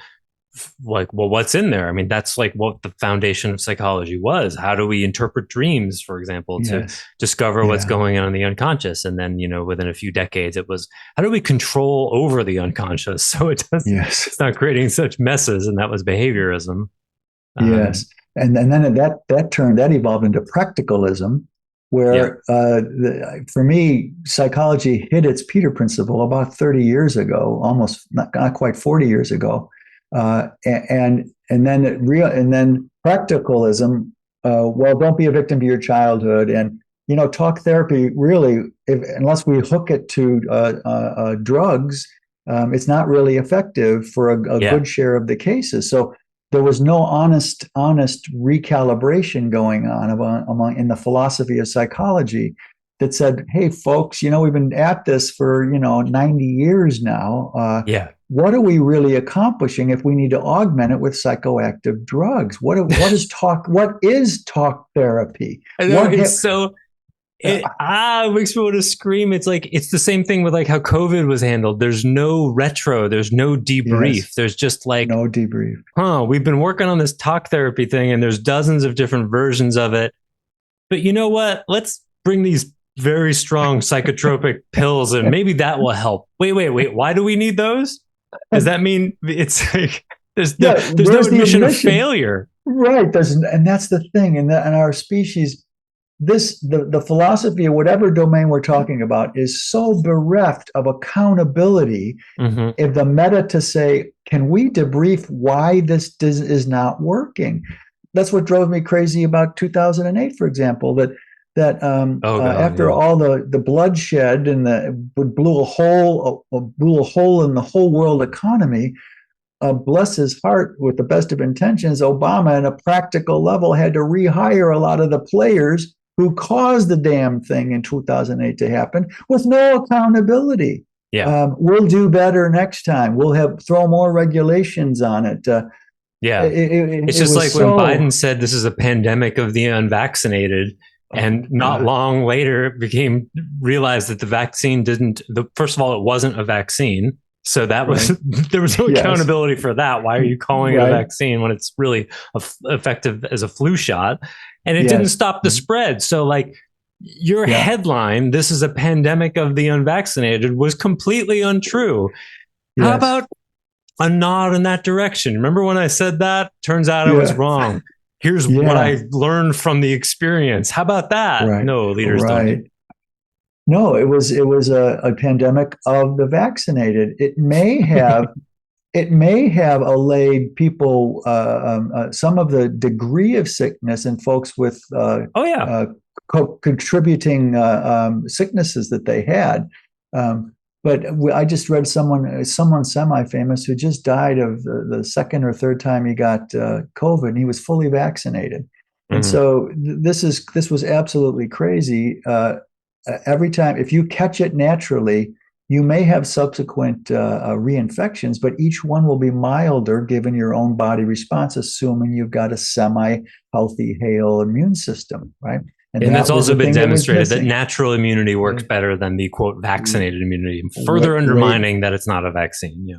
like, well, what's in there? I mean, that's like what the foundation of psychology was. How do we interpret dreams, for example, to discover what's going on in the unconscious? And then, within a few decades, it was, how do we control over the unconscious so it's not creating such messes? And that was behaviorism. Yes. And then that evolved into practicalism, where for me, psychology hit its Peter principle about 30 years ago, almost not quite 40 years ago. And then practicalism. Well, don't be a victim to your childhood, and talk therapy. Really, unless we hook it to drugs, it's not really effective for a good share of the cases. So there was no honest recalibration going on among in the philosophy of psychology that said, "Hey, folks, we've been at this for 90 years now. What are we really accomplishing if we need to augment it with psychoactive drugs? What is talk? What is talk therapy?" I know, it makes me want to scream. It's like, it's the same thing with like how COVID was handled. There's no retro, there's no debrief. There's just like no debrief. We've been working on this talk therapy thing, and there's dozens of different versions of it. But you know what? Let's bring these very strong psychotropic pills, and maybe that will help. Wait. Why do we need those? Does that mean it's like there's no admission of failure? Right. And that's the thing. In our species, the philosophy of whatever domain we're talking about is so bereft of accountability. If the meta to say, can we debrief why this is not working? That's what drove me crazy about 2008, for example, after all the bloodshed and blew a hole in the whole world economy, bless his heart, with the best of intentions, Obama, on a practical level, had to rehire a lot of the players who caused the damn thing in 2008 to happen with no accountability. Yeah. We'll do better next time. We'll have throw more regulations on it. Yeah. It's It just was like when so. Biden said this is a pandemic of the unvaccinated. Oh, And not God. long later, it became realized that the vaccine didn't. First of all, it wasn't a vaccine, so that was Right. there was no Yes. accountability for that. Why are you calling it a Right. vaccine when it's really effective as a flu shot? And it didn't Yes. stop the spread. So, like your Yeah. headline, "This is a pandemic of the unvaccinated," was completely untrue. How Yes. about a nod in that direction? Remember when I said that? Turns out I was Yeah. wrong. Here's what Yeah. I learned from the experience. How about that? Right. No, leaders don't do. Right. No, it was a pandemic of the vaccinated. It may have allayed people some of the degree of sickness in folks with Oh yeah. uh, contributing sicknesses that they had. Um, but I just read someone semi-famous who just died of the second or third time he got COVID, and he was fully vaccinated. And Mm-hmm. so this was absolutely crazy. Every time, if you catch it naturally, you may have subsequent reinfections, but each one will be milder given your own body response, assuming you've got a semi-healthy, hale immune system, right? And And that's that was also the been thing that was demonstrated that missing. natural immunity works Yeah. better than the quote vaccinated immunity, further Wait, wait. undermining that it's not a vaccine. Yeah.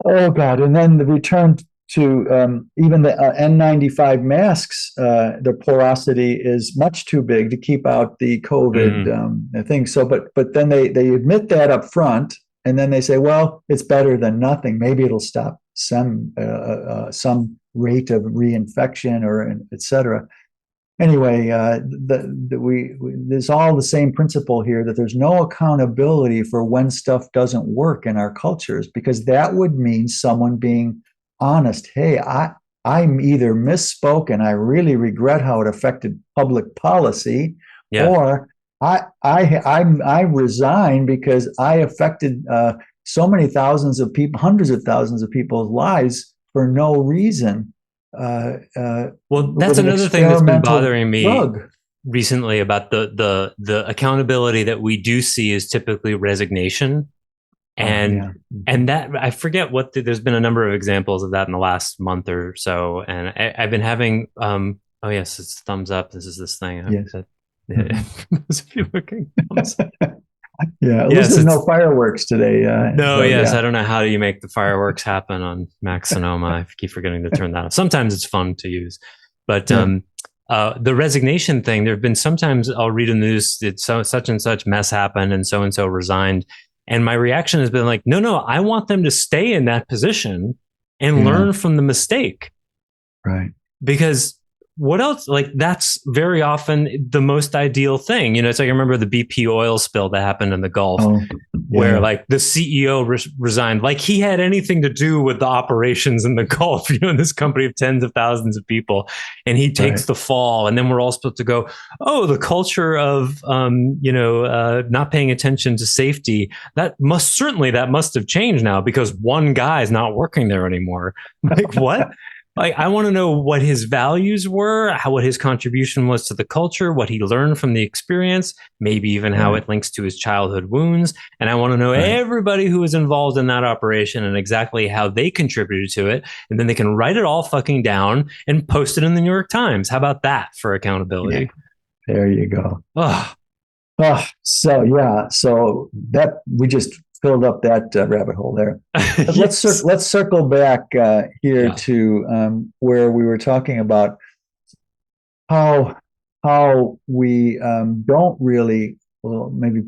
Oh God! And then the return to even the N95 masks, the porosity is much too big to keep out the COVID Mm-hmm. thing. So, but then they admit that up front, and then they say, well, it's better than nothing. Maybe it'll stop some rate of reinfection or et cetera. Anyway, there's all the same principle here, that there's no accountability for when stuff doesn't work in our cultures, because that would mean someone being honest. Hey, I'm either misspoke and I really regret how it affected public policy, Yeah. or I resign because I affected so many thousands of people, hundreds of thousands of people's lives for no reason. Well, that's With an another thing that's been experimental bothering me drug. recently about the accountability that we do see is typically resignation. Oh and yeah. and that I forget there's been a number of examples of that in the last month or so, and I've been having oh yes, it's thumbs up. This is this thing. Yes. Those of you looking thumbs up. Yeah. At least Yes, there's it's no fireworks today. no, But yes. yeah. I don't know how do you make the fireworks happen on Mac Sonoma. I keep forgetting to turn that off. Sometimes it's fun to use, but Yeah. the resignation thing. There have been sometimes I'll read in the news that such and such mess happened and so resigned, and my reaction has been like, no, I want them to stay in that position and Yeah. learn from the mistake, Right. because what else? Like that's very often the most ideal thing. It's like I remember the BP oil spill that happened in the Gulf, Oh where yeah. like the CEO resigned, like he had anything to do with the operations in the Gulf, in this company of tens of thousands of people, and he takes Right. the fall, and then we're all supposed to go, oh, the culture of not paying attention to safety, that must have changed now because one guy is not working there anymore. Like what? Like I want to know what his values were, what his contribution was to the culture, what he learned from the experience, maybe even how Right. it links to his childhood wounds. And I want to know Right. everybody who was involved in that operation and exactly how they contributed to it. And then they can write it all fucking down and post it in the New York Times. How about that for Yeah. accountability? There you go. Oh, Oh, so yeah. So that we just filled up that rabbit hole there. But yes. let's circle back here Yeah. to where we were talking about how we don't really, well, maybe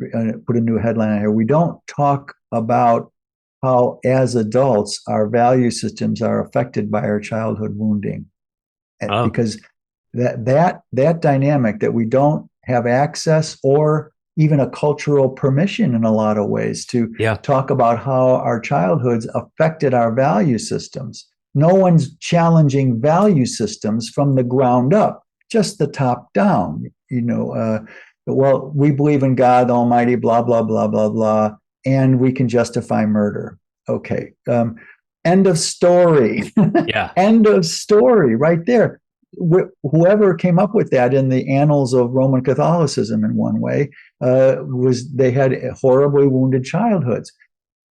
put a new headline here. We don't talk about how, as adults, our value systems are affected by our childhood wounding, Oh, because that dynamic, that we don't have access or even a cultural permission in a lot of ways to yeah. talk about how our childhoods affected our value systems. No one's challenging value systems from the ground up, just the top down. Well, we believe in God Almighty, blah blah blah blah blah, and we can justify murder. Okay. End of story. Yeah. End of story right there. Whoever came up with that in the annals of Roman Catholicism in one way was they had horribly wounded childhoods.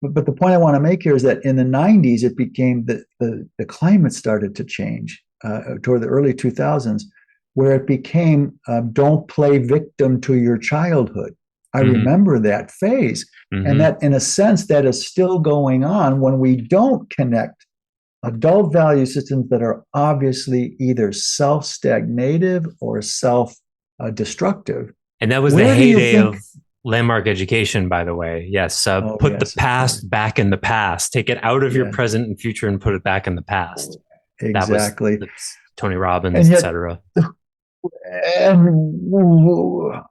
But the point I want to make here is that in the 90s, it became the climate started to change toward the early 2000s, where it became don't play victim to your childhood. I remember that phase. And that, in a sense, that is still going on when we don't connect adult value systems that are obviously either self-stagnative or self-destructive. And that was the heyday of landmark education, by the way. Yes. Put the past back in the past. Take it out of your present and future and put it back in the past. Exactly. That was Tony Robbins, etc. And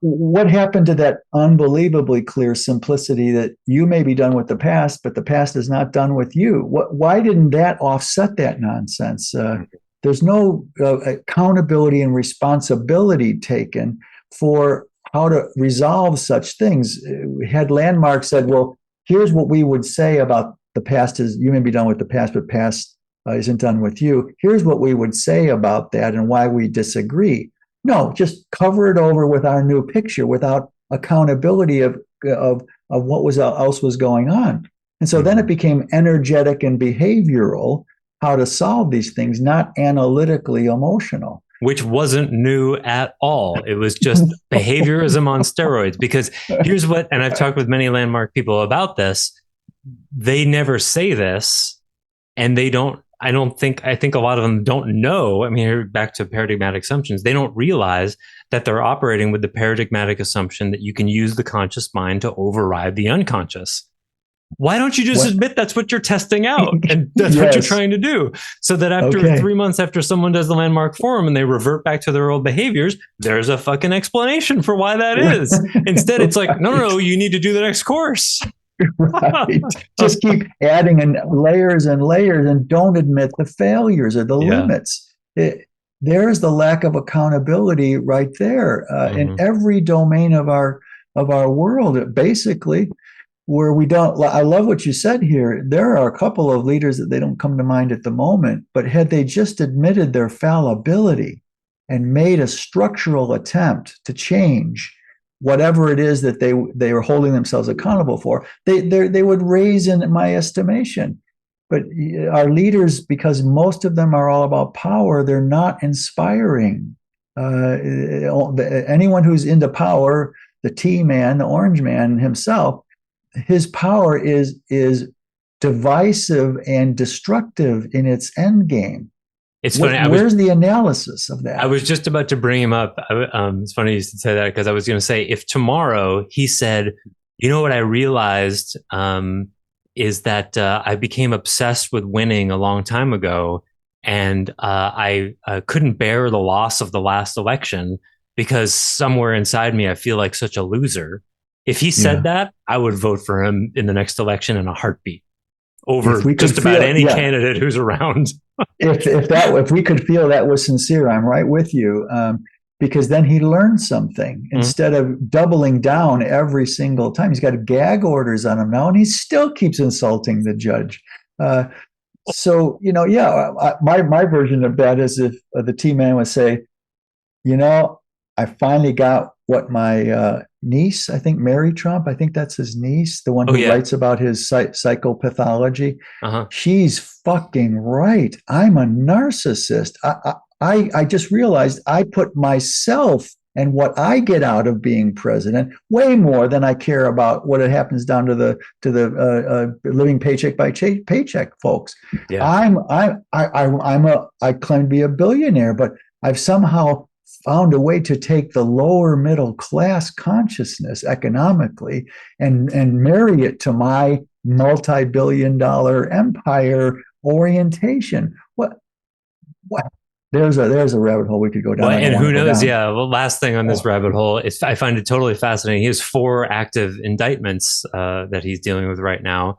what happened to that unbelievably clear simplicity that you may be done with the past, but the past is not done with you? Why didn't that offset that nonsense? There's no accountability and responsibility taken for how to resolve such things. Had Landmark said, well, here's what we would say about the past is you may be done with the past, but past isn't done with you. Here's what we would say about that and why we disagree. No, just cover it over with our new picture without accountability of what else was going on. And so then it became energetic and behavioral how to solve these things, not analytically emotional. Which wasn't new at all. It was just behaviorism on steroids. Because here's what, and I've talked with many landmark people about this, they never say this, and they don't, I think a lot of them don't know. I mean, back to paradigmatic assumptions, they don't realize that they're operating with the paradigmatic assumption that you can use the conscious mind to override the unconscious. Why don't you just admit that's what you're testing out and that's what you're trying to do? So that after 3 months after someone does the landmark forum and they revert back to their old behaviors, there's a fucking explanation for why that is. Instead, it's like, no, you need to do the next course. Right. Just keep adding in layers and layers and don't admit the failures or the limits. There's the lack of accountability right there in every domain of our world, basically, where we don't. I love what you said here. There are a couple of leaders that they don't come to mind at the moment, but had they just admitted their fallibility and made a structural attempt to change whatever it is that they are holding themselves accountable for, they would raise in my estimation. But our leaders, because most of them are all about power, they're not inspiring. Anyone who's into power, the T-man, the orange man himself, his power is divisive and destructive in its end game. It's funny. Where's the analysis of that? I was just about to bring him up. It's funny you say that because I was going to say, if tomorrow he said, you know what I realized is that I became obsessed with winning a long time ago, and I couldn't bear the loss of the last election because somewhere inside me I feel like such a loser. If he said that, I would vote for him in the next election in a heartbeat over just about any candidate who's around. if we could feel that was sincere, I'm right with you, because then he learned something instead of doubling down every single time. He's got gag orders on him now, and he still keeps insulting the judge. So my version of that is if the T-man would say, I finally got what my niece, I think Mary Trump, I think that's his niece, the one who writes about his psychopathology. She's fucking right. I'm a narcissist. I just realized I put myself and what I get out of being president way more than I care about what it happens down to the living paycheck by paycheck folks. I claim to be a billionaire, but I've somehow found a way to take the lower middle class consciousness economically and marry it to my multi-billion-dollar empire orientation. What? There's a rabbit hole we could go down. Well, and who knows? Yeah. Well, last thing on this rabbit hole is I find it totally fascinating. He has 4 active indictments that he's dealing with right now.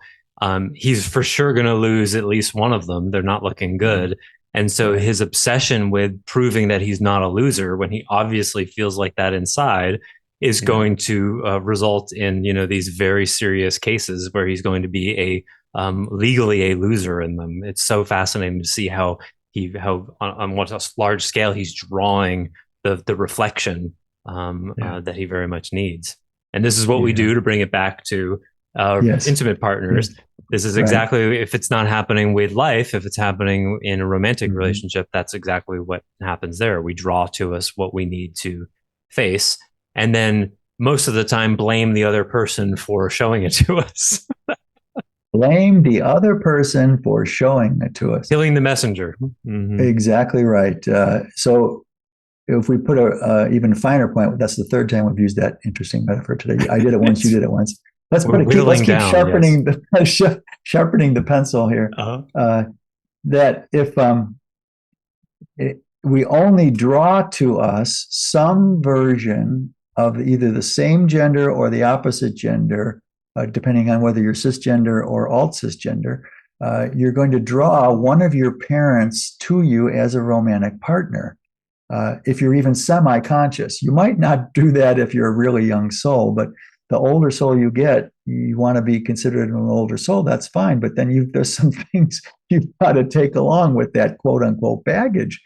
He's for sure going to lose at least one of them. They're not looking good. And so his obsession with proving that he's not a loser when he obviously feels like that inside is going to result in, these very serious cases where he's going to be a legally a loser in them. It's so fascinating to see how how on what a large scale he's drawing the reflection that he very much needs. And this is what we Yeah. do to bring it back to Yes. intimate Yes. partners. This is Right. exactly, if it's not happening with life, if it's happening in a romantic Mhm. relationship, that's exactly what happens there. We draw to us what we need to face, and then most of the time blame the other person for showing it to us. Blame the other person for showing it to us. Killing the messenger. Mm-hmm. Exactly right. So if we put a even finer point, that's the third time we've used that interesting metaphor today. I did it once, you did it once. We're Let's whittling keep down. Yes. sharpening the sharpening the pencil here. Uh-huh. That if we only draw to us some version of either the same gender or the opposite gender, depending on whether you're cisgender or alt cisgender, you're going to draw one of your parents to you as a romantic partner. If you're even semi-conscious, you might not do that if you're a really young soul, but the older soul you get, you want to be considered an older soul, that's fine. But then there's some things you've got to take along with that quote unquote baggage.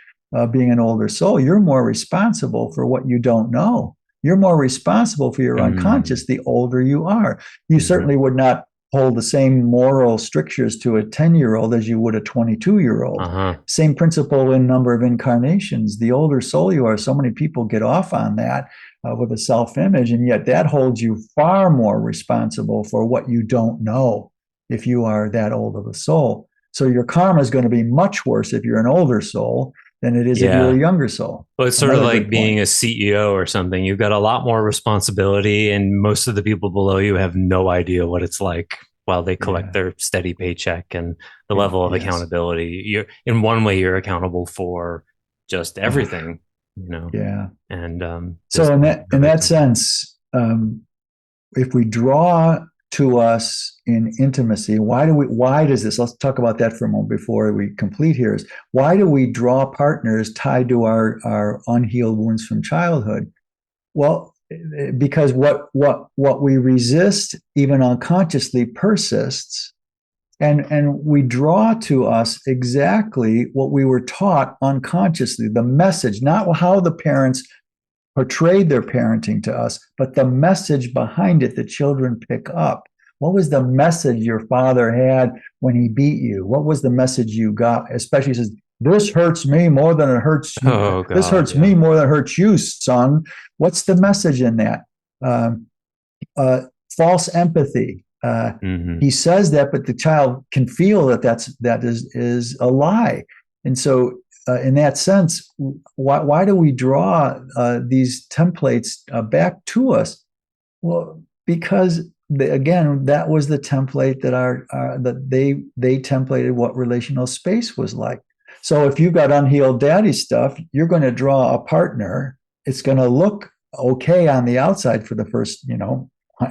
Being an older soul, you're more responsible for what you don't know. You're more responsible for your unconscious the older you are. You Mm-hmm. certainly would not hold the same moral strictures to a 10-year-old as you would a 22-year-old. Uh-huh. Same principle in number of incarnations. The older soul you are, so many people get off on that with a self-image, and yet that holds you far more responsible for what you don't know if you are that old of a soul. So your karma is going to be much worse if you're an older soul than it is if you're Yeah. a younger soul. Well, it's sort of Another like good being point. a CEO or something. You've got a lot more responsibility, and most of the people below you have no idea what it's like while they collect Yeah. their steady paycheck and the level of Yes. accountability. You're in one way, you're accountable for just Oh, everything, you know. yeah. And So in really that tough. sense, if we draw to us in intimacy, why does this, let's talk about that for a moment before we complete here, is why do we draw partners tied to our unhealed wounds from childhood? Well, because what we resist even unconsciously persists, and we draw to us exactly what we were taught unconsciously, the message, not how the parents portrayed their parenting to us, but the message behind it the children pick up. What was the message your father had when he beat you? What was the message you got? Especially says, this hurts me more than it hurts you. Oh This God, hurts yeah. me more than it hurts you, son. What's the message in that? Um, uh, False empathy. Mm-hmm. He says that, but the child can feel that is a lie. And so, in that sense, why do we draw these templates back to us? Well, because again, that was the template that they templated what relational space was like. So if you've got unhealed daddy stuff, you're going to draw a partner. It's going to look okay on the outside for the first,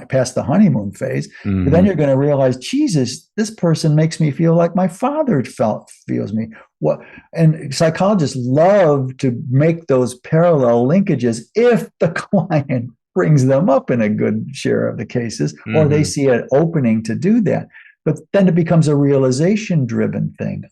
past the honeymoon phase. But then Mm-hmm. you're going to realize, Jesus, this person makes me feel like my father feels me. What? And psychologists love to make those parallel linkages if the client brings them up in a good share of the cases, or they Mm-hmm. see an opening to do that. But then it becomes a realization driven thing,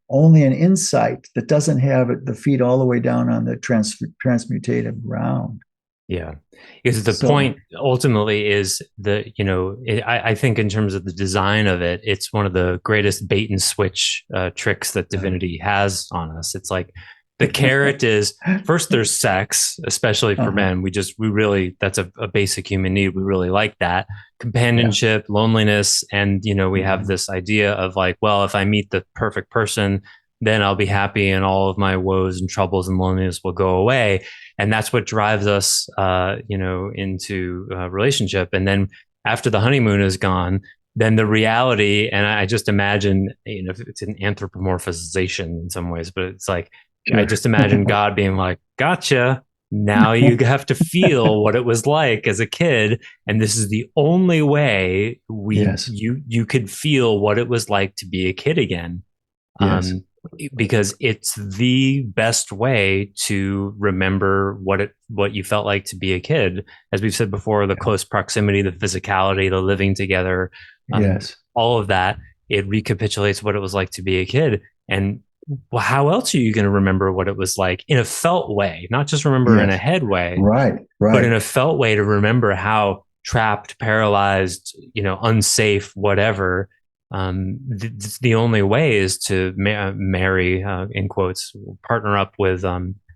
only an insight that doesn't have the feet all the way down on the transmutative ground. Yeah, because the So, point ultimately is that, I think in terms of the design of it, it's one of the greatest bait and switch tricks that divinity has on us. It's like the carrot is first there's sex, especially for uh-huh. men. We really, that's a basic human need. We really like that Yeah. companionship, loneliness. And, we have Mm-hmm. this idea of like, well, if I meet the perfect person, then I'll be happy and all of my woes and troubles and loneliness will go away, and that's what drives us into a relationship. And then after the honeymoon is gone, then the reality, and I just imagine, it's an anthropomorphization in some ways, but it's like I Sure. just imagine God being like, gotcha, now you have to feel what it was like as a kid, and this is the only way Yes. you could feel what it was like to be a kid again. Yes. um, because it's the best way to remember what you felt like to be a kid. As we've said before, the Yeah. close proximity, the physicality, the living together, Yes. all of that. It recapitulates what it was like to be a kid. And how else are you going to remember what it was like in a felt way, not just remember in a Yes. head way, Right. but in Right. a felt way to remember how trapped, paralyzed, unsafe, whatever. The only way is to marry, in quotes, partner up with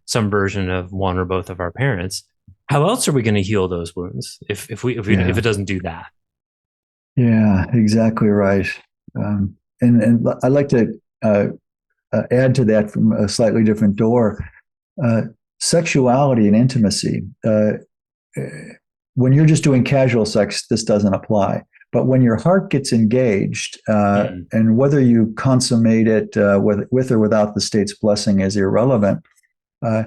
some version of one or both of our parents. How else are we going to heal those wounds if it Yeah. doesn't do that? Yeah. Exactly right. And I'd like to add to that from a slightly different door. Uh, Sexuality and intimacy. When you're just doing casual sex, this doesn't apply. But when your heart gets engaged, Mm. and whether you consummate it with or without the state's blessing is irrelevant. Uh,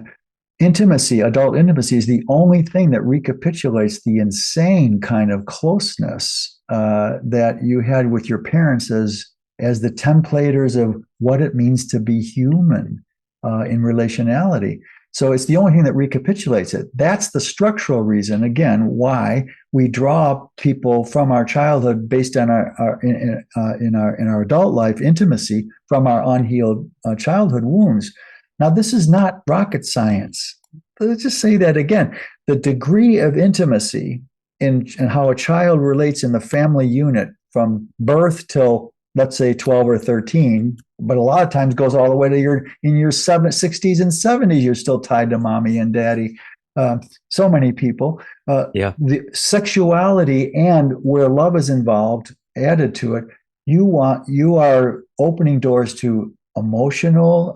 Intimacy, adult intimacy, is the only thing that recapitulates the insane kind of closeness that you had with your parents as the templators of what it means to be human in relationality. So it's the only thing that recapitulates it. That's the structural reason, again, why we draw people from our childhood based on our adult life intimacy from our unhealed childhood wounds. Now, this is not rocket science. Let's just say that again. The degree of intimacy in how a child relates in the family unit from birth till, let's say, 12 or 13, but a lot of times goes all the way to in your 60s and 70s, you're still tied to mommy and daddy. So many people. Yeah. The sexuality and where love is involved, added to it, you are opening doors to emotional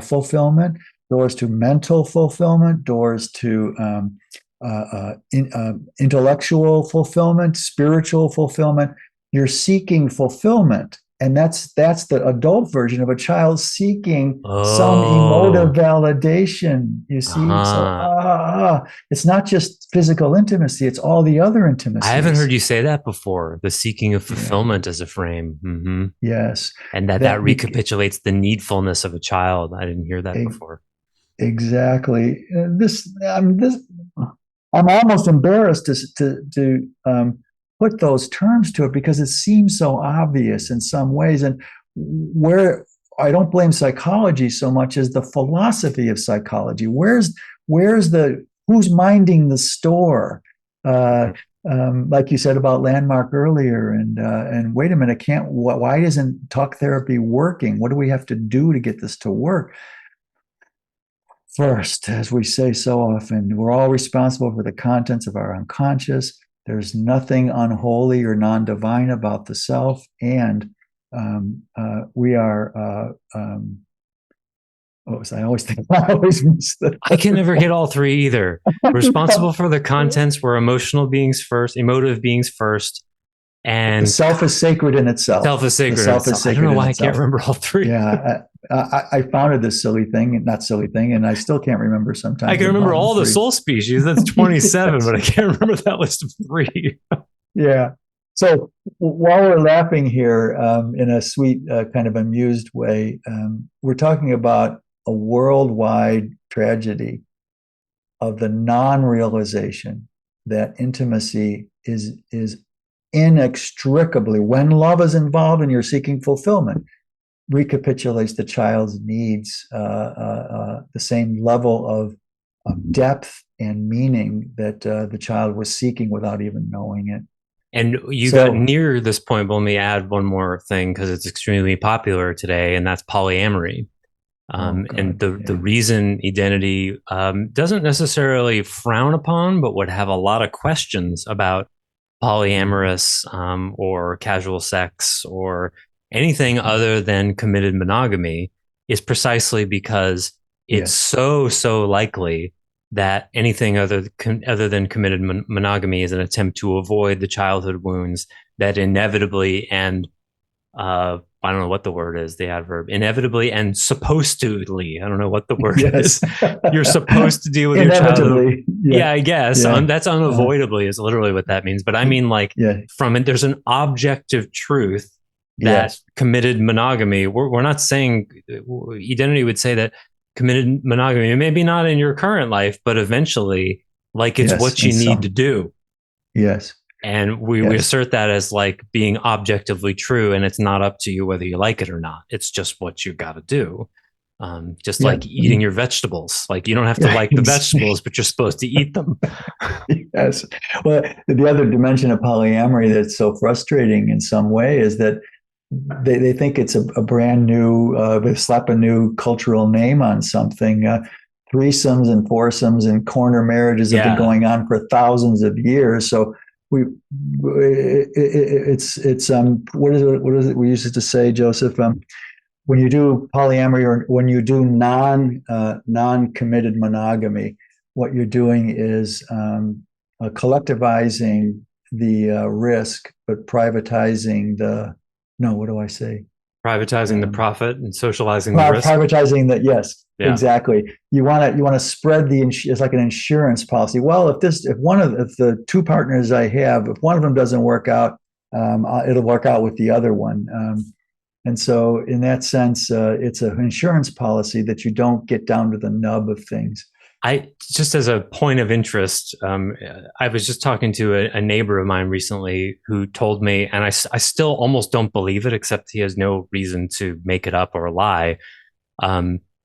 fulfillment, doors to mental fulfillment, doors to intellectual fulfillment, spiritual fulfillment. You're seeking fulfillment. And that's the adult version of a child seeking some emotive Oh. validation. You see, so Uh-huh. it's not just physical intimacy; it's all the other I haven't heard intimacies. you say that before. The seeking of Yeah. fulfillment as a frame. Mm-hmm. Yes. And that That be, recapitulates the needfulness of a child. I didn't hear that before. exactly. I'm almost embarrassed to put those terms to it because it seems so obvious in some ways. And where I don't blame psychology so much as the philosophy of psychology. Where's the who's minding the store? Uh, like you said about Landmark earlier, and wait a minute, can't why isn't talk therapy working? What do we have to do to get this to work? First, as we say so often, we're all responsible for the contents of our unconscious. There's nothing unholy or non-divine about the self, and we are. What was I always think? I always miss the. I can never get all three either. Responsible for the contents, we're emotional beings first, emotive beings first, The and self is sacred in itself. self is The sacred in self is itself. I don't sacred know in why I can't itself. remember all three. Yeah, I founded this not silly thing, and I still can't remember I sometimes can the remember bottom all the three. soul species. That's 27, Yes. but I can't remember that list of three. Yeah. So while we're laughing here in a sweet, kind of amused way, we're talking about a worldwide tragedy of the non-realization that intimacy is inextricably, when love is involved and you're seeking fulfillment, recapitulates the child's needs, the same level of depth and meaning that the child was seeking without even knowing it. And you got So, near this point, but let me add one more thing because it's extremely popular today, and that's polyamory. oh And God, the yeah, reason identity doesn't necessarily frown upon, but would have a lot of questions about polyamorous or casual sex or anything other than committed monogamy is precisely because it's yes, so likely that anything other than committed monogamy is an attempt to avoid the childhood wounds that inevitably and I don't know what the word is, the adverb, inevitably and supposed toly. I don't know what the word yes, is. You're supposed to deal with your childhood. inevitably, yeah, Yeah, I guess. yeah, That's uh, unavoidably is literally what that means. But I mean, like, yeah, from it, there's an objective truth that yes, committed monogamy, we're not saying, identity would say that committed monogamy, maybe not in your current life, but eventually, like, it's yes, what and you need to some, do. yes. And we Yes. assert that as like being objectively true, and it's not up to you whether you like it or not. It's just what you got to do. Just Yeah. like eating your vegetables. Like you don't have to Yeah. like the vegetables, but you're supposed to eat them. Yes. Well, the other dimension of polyamory that's so frustrating in some way is that they think it's a brand new, they slap a new cultural name on something. Threesomes and foursomes and corner marriages have been Yeah. going on for thousands of years. So we, it's what is it we used to say, Joseph? When you do polyamory or when you do non-committed monogamy, what you're doing is collectivizing the risk, but privatizing the no. What do I say? Privatizing the Um, profit and socializing the risk. privatizing that. Yes, Yeah. exactly. You want to spread it's like an insurance policy. Well, if the two partners I have, if one of them doesn't work out, it'll work out with the other one. And so, in that sense, it's an insurance policy that you don't get down to the nub of things. I just as a point of interest, I was just talking to a neighbor of mine recently who told me, and I still almost don't believe it, except he has no reason to make it up or lie.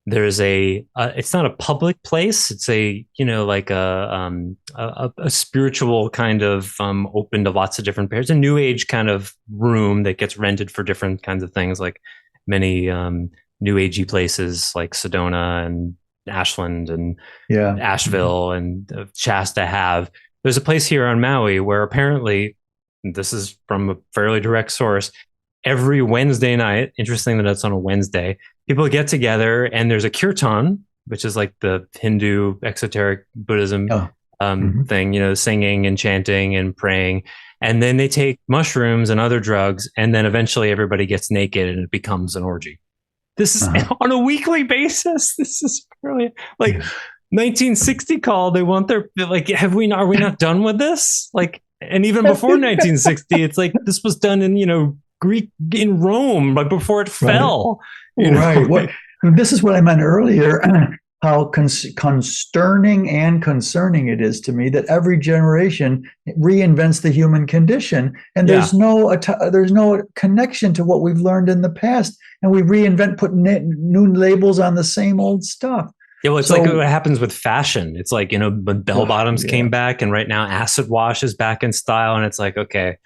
There's it's not a public place. It's like a spiritual kind of open to lots of different pairs, a new age kind of room that gets rented for different kinds of things, like many new agey places like Sedona and Ashland and Yeah. Asheville and Shasta have. There's a place here on Maui where apparently, this is from a fairly direct source, every Wednesday night, interesting that it's on a Wednesday, people get together and there's a kirtan, which is like the Hindu exoteric Buddhism Oh. thing, singing and chanting and praying. And then they take mushrooms and other drugs, and then eventually everybody gets naked and it becomes an orgy. This is on a weekly basis. This is brilliant. Like 1960 call. They want their like. Are we not done with this? Like, and even before 1960, it's like this was done in Greek in Rome, but before it fell. Right. What this is what I meant earlier. How consterning and concerning it is to me that every generation reinvents the human condition, and there's no connection to what we've learned in the past, and we reinvent, put new labels on the same old stuff. Yeah, well, it's like what happens with fashion. It's like when bell bottoms came back, and right now acid wash is back in style, and it's like, okay,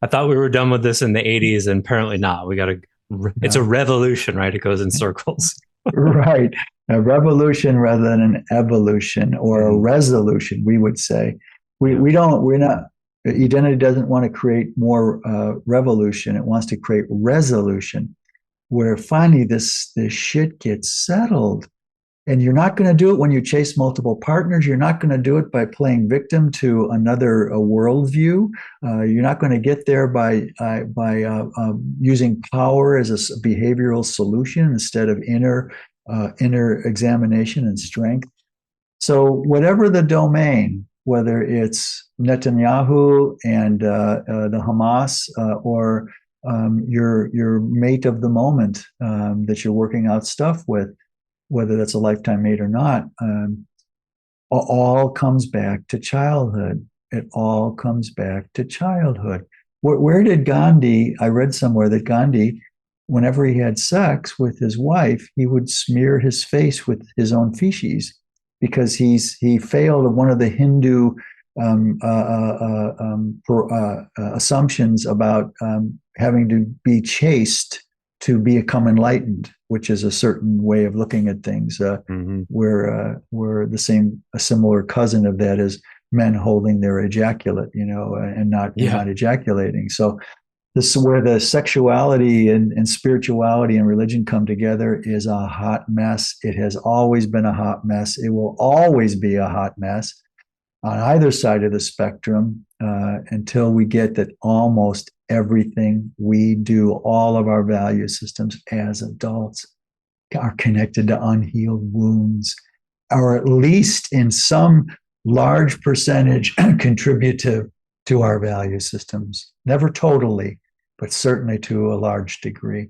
I thought we were done with this in the 80s, and apparently not. We got to. It's a revolution, right? It goes in circles. Right. A revolution rather than an evolution or a resolution, we would say. Identity doesn't want to create more revolution. It wants to create resolution, where finally this shit gets settled. And you're not going to do it when you chase multiple partners. You're not going to do it by playing victim to another worldview. You're not going to get there by using power as a behavioral solution instead of inner examination and strength. So whatever the domain, whether it's Netanyahu and the Hamas or your mate of the moment that you're working out stuff with, whether that's a lifetime mate or not, all comes back to childhood. It all comes back to childhood. Where did Gandhi, I read somewhere that Gandhi, whenever he had sex with his wife, he would smear his face with his own feces because he failed one of the Hindu assumptions about having to be chaste to become enlightened, which is a certain way of looking at things. Where a similar cousin of that is men holding their ejaculate, and not ejaculating. So this is where the sexuality and spirituality and religion come together is a hot mess. It has always been a hot mess. It will always be a hot mess on either side of the spectrum until we get that almost everything we do, all of our value systems as adults, are connected to unhealed wounds, or at least in some large percentage contributive to our value systems. Never totally, but certainly to a large degree.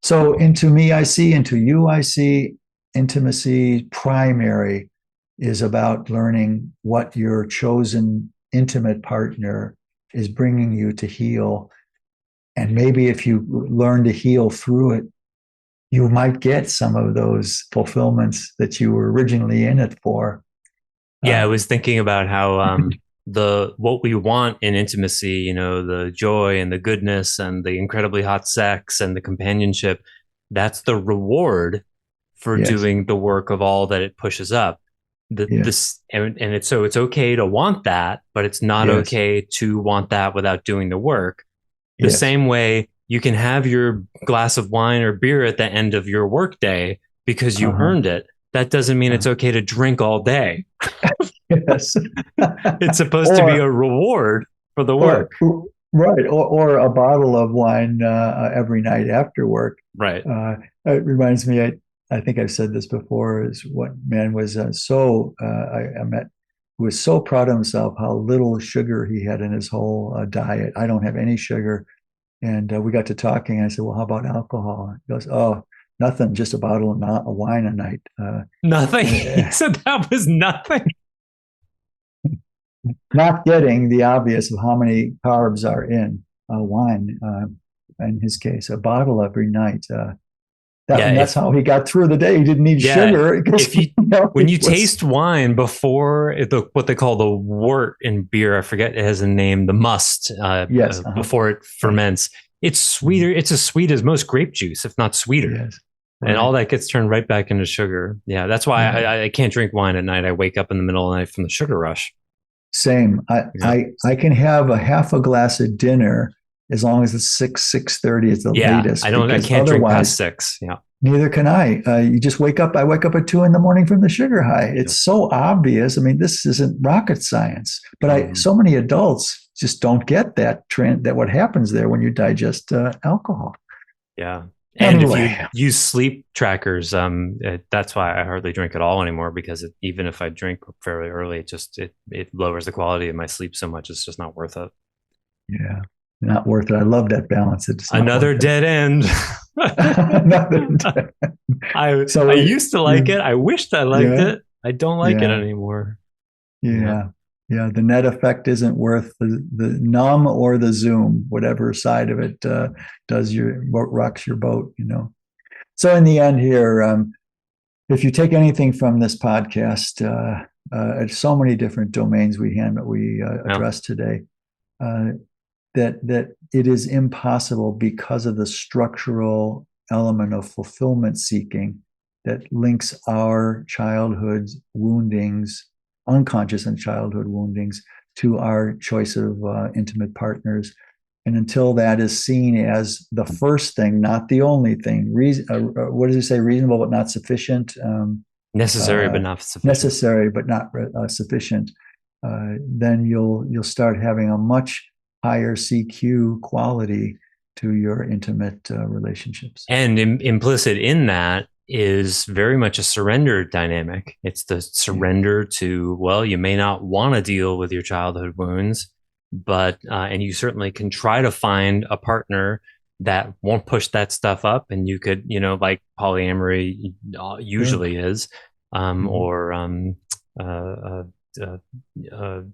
So into me, I see, into you, I see, intimacy primary is about learning what your chosen intimate partner is bringing you to heal. And maybe if you learn to heal through it, you might get some of those fulfillments that you were originally in it for. Yeah, I was thinking about how the what we want in intimacy, you know, the joy and the goodness and the incredibly hot sex and the companionship, that's the reward for Yes. doing the work of all that it pushes up. Yes. This and it's so it's okay to want that, but it's not Yes. okay to want that without doing the work. The Yes. same way you can have your glass of wine or beer at the end of your workday because you Uh-huh. earned it. That doesn't mean it's Uh-huh. okay to drink all day. Yes. It's supposed to be a or reward for the or work. right, or a bottle of wine every night after work. Right. Uh, it reminds me. I think I've said this before. Is what man was I met who was so proud of himself how little sugar he had in his whole diet. I don't have any sugar, and we got to talking. I said, "Well, how about alcohol?" He goes, "Oh, nothing, just a bottle of wine a night." Nothing. He said that was nothing. Not getting the obvious of how many carbs are in wine. In his case, a bottle every night. Yeah. That's how he got through the day. He didn't need Yeah. sugar because If you, when he you was. taste wine before what they call the wort in beer, I forget it has a name, the must, Yes. before it Right. ferments, it's sweeter. It's as sweet as most grape juice, if not sweeter. Yes. And Right. all that gets turned right back into sugar. Yeah. That's why Yeah. I can't drink wine at night. I wake up in the middle of the night from the sugar rush. Same. Yeah. I can have a half a glass at dinner as long as it's 6:30 is the Yeah. latest, I because can't drink past otherwise, 6. Yeah. neither can I. You just wake up. I wake up at 2 in the morning from the sugar high. Yeah. It's so obvious. I mean, this isn't rocket science, but Mm-hmm. so many adults just don't get that trend. That what happens there when you digest alcohol. Yeah. And if you Anyway, use sleep trackers, that's why I hardly drink at all anymore because even if I drink fairly early, it lowers the quality of my sleep so much. It's just not worth it. yeah, not worth it. I love that balance. It's not Another worth it. dead end. I So used to like it. I wished I liked yeah, it. I don't like it yeah, anymore. Yeah. yeah, yeah. The net effect isn't worth the numb or the zoom, whatever side of it does what rocks your boat. So in the end, here, if you take anything from this podcast, so many different domains we Yeah. addressed today. Uh, that it is impossible because of the structural element of fulfillment seeking that links our childhood woundings, unconscious and childhood woundings, to our choice of intimate partners. And until that is seen as the first thing, not the only thing, what does he say? Reasonable but not sufficient. Necessary Uh, but not sufficient. Necessary but not sufficient. Then you'll start having a much higher CQ quality to your intimate relationships. And implicit in that is very much a surrender dynamic. It's the Yeah. surrender to, well, you may not want to deal with your childhood wounds, but, and you certainly can try to find a partner that won't push that stuff up. And you could, like polyamory Sure. usually is, Mm-hmm. or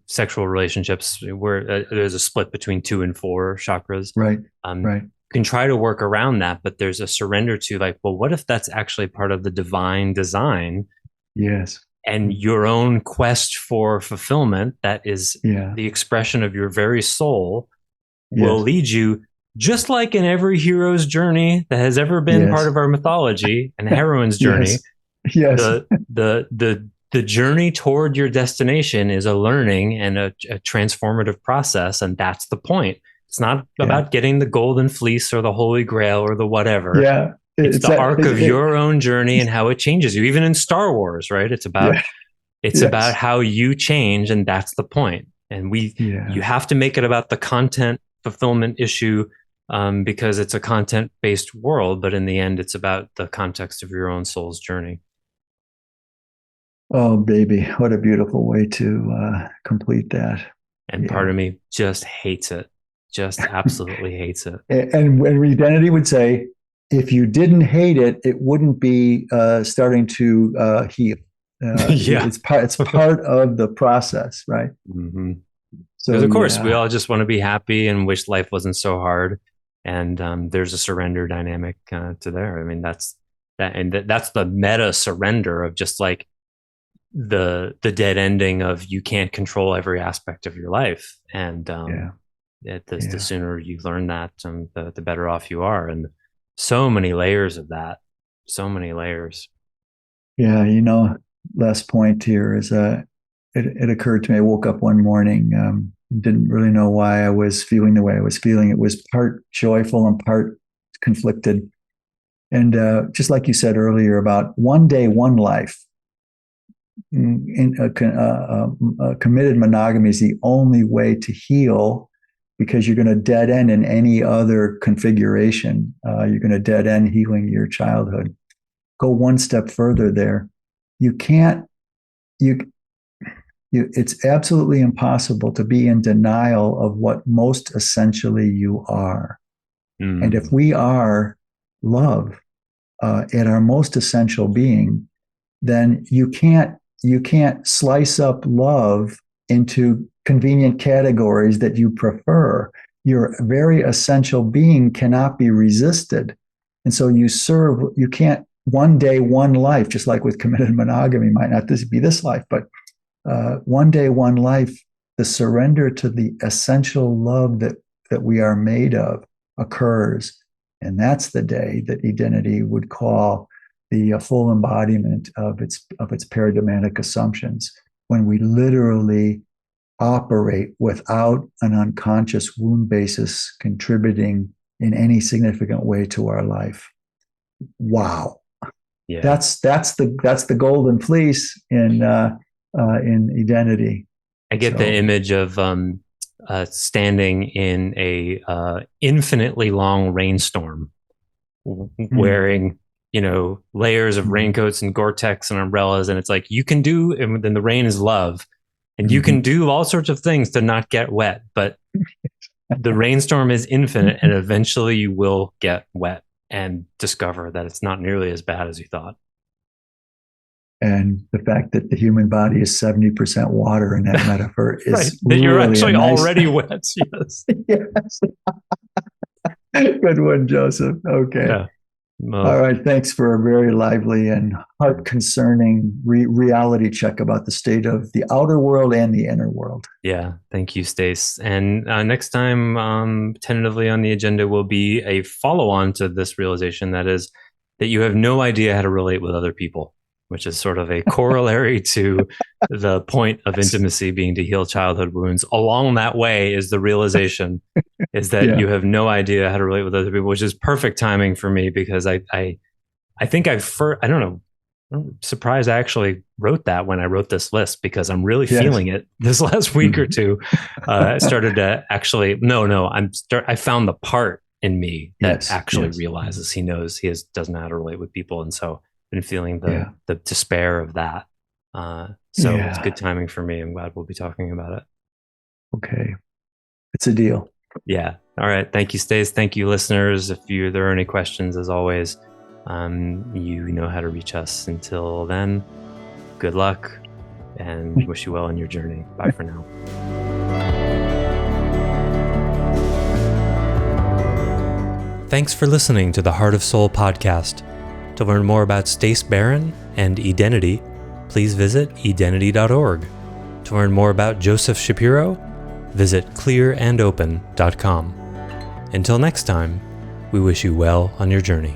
sexual relationships where there's a split between 2 and 4 chakras. Right. Um, Right. can try to work around that, but there's a surrender to like, well, what if that's actually part of the divine design Yes. and your own quest for fulfillment that is Yeah. the expression of your very soul will Yes. lead you, just like in every hero's journey that has ever been part Yes. of our mythology and heroine's journey. Yes. Yes. The journey toward your destination is a learning and a transformative process, and that's the point. It's not Yeah. about getting the golden fleece or the holy grail or the whatever. Yeah. It's It's the that. arc of your own journey and how it changes you. Even in Star Wars, right? It's about Yeah. Yes. how you change, and that's the point. And Yeah. you have to make it about the content fulfillment issue, because it's a content based world. But in the end, it's about the context of your own soul's journey. Oh, baby, what a beautiful way to complete that. And part of me just hates it, just absolutely hates it. And when identity would say, if you didn't hate it, it wouldn't be starting to heal. Yeah. It's part of the process, right? Mm-hmm. So Because of course, we all just want to be happy and wish life wasn't so hard. And there's a surrender dynamic to there. I mean, that's the meta surrender of just like the dead ending of you can't control every aspect of your life. And the sooner you learn that, the better off you are. And so many layers of that, so many layers. Yeah, last point here is it occurred to me. I woke up one morning, didn't really know why I was feeling the way I was feeling. It was part joyful and part conflicted. And just like you said earlier about one day, one life, committed monogamy is the only way to heal, because you're going to dead end in any other configuration. You're going to dead end healing your childhood. Go one step further there. It's absolutely impossible to be in denial of what most essentially you are. And if we are love at our most essential being, then you can't slice up love into convenient categories that you prefer. Your very essential being cannot be resisted. And so you can't one day, one life, just like with committed monogamy, might not be this life, but one day, one life, the surrender to the essential love that we are made of occurs. And that's the day that identity would call the full embodiment of its paradigmatic assumptions, when we literally operate without an unconscious wound basis contributing in any significant way to our life. Wow. Yeah. That's the golden fleece in identity. I get the image of standing in a infinitely long rainstorm, wearing layers of raincoats and Gore-Tex and umbrellas, and it's like you can do, and then the rain is love, and you can do all sorts of things to not get wet, but the rainstorm is infinite, and eventually you will get wet and discover that it's not nearly as bad as you thought. And the fact that the human body is 70% water in that metaphor is right. That you're really actually already wet. Yes. Yes. Good one, Joseph. Okay. Yeah. Well, all right. Thanks for a very lively and heart-concerning reality check about the state of the outer world and the inner world. Yeah. Thank you, Stace. And next time, tentatively on the agenda will be a follow-on to this realization, that is that you have no idea how to relate with other people, which is sort of a corollary to the point of intimacy being to heal childhood wounds. Along that way is the realization is that you have no idea how to relate with other people, which is perfect timing for me, because I think I don't know, I'm surprised I actually wrote that when I wrote this list, because I'm really feeling it this last week or two. I started to actually, I found the part in me that actually realizes he doesn't know how to relate with people. And so been feeling the despair of that. So it's good timing for me. I'm glad we'll be talking about it. Okay. It's a deal. Yeah. All right. Thank you, Stace. Thank you, listeners. If there are any questions, as always, you know how to reach us. Until then, good luck and wish you well on your journey. Bye for now. Thanks for listening to the Heart of Soul podcast. To learn more about Stace Barron and Identity, please visit identity.org. To learn more about Joseph Shapiro, visit clearandopen.com. Until next time, we wish you well on your journey.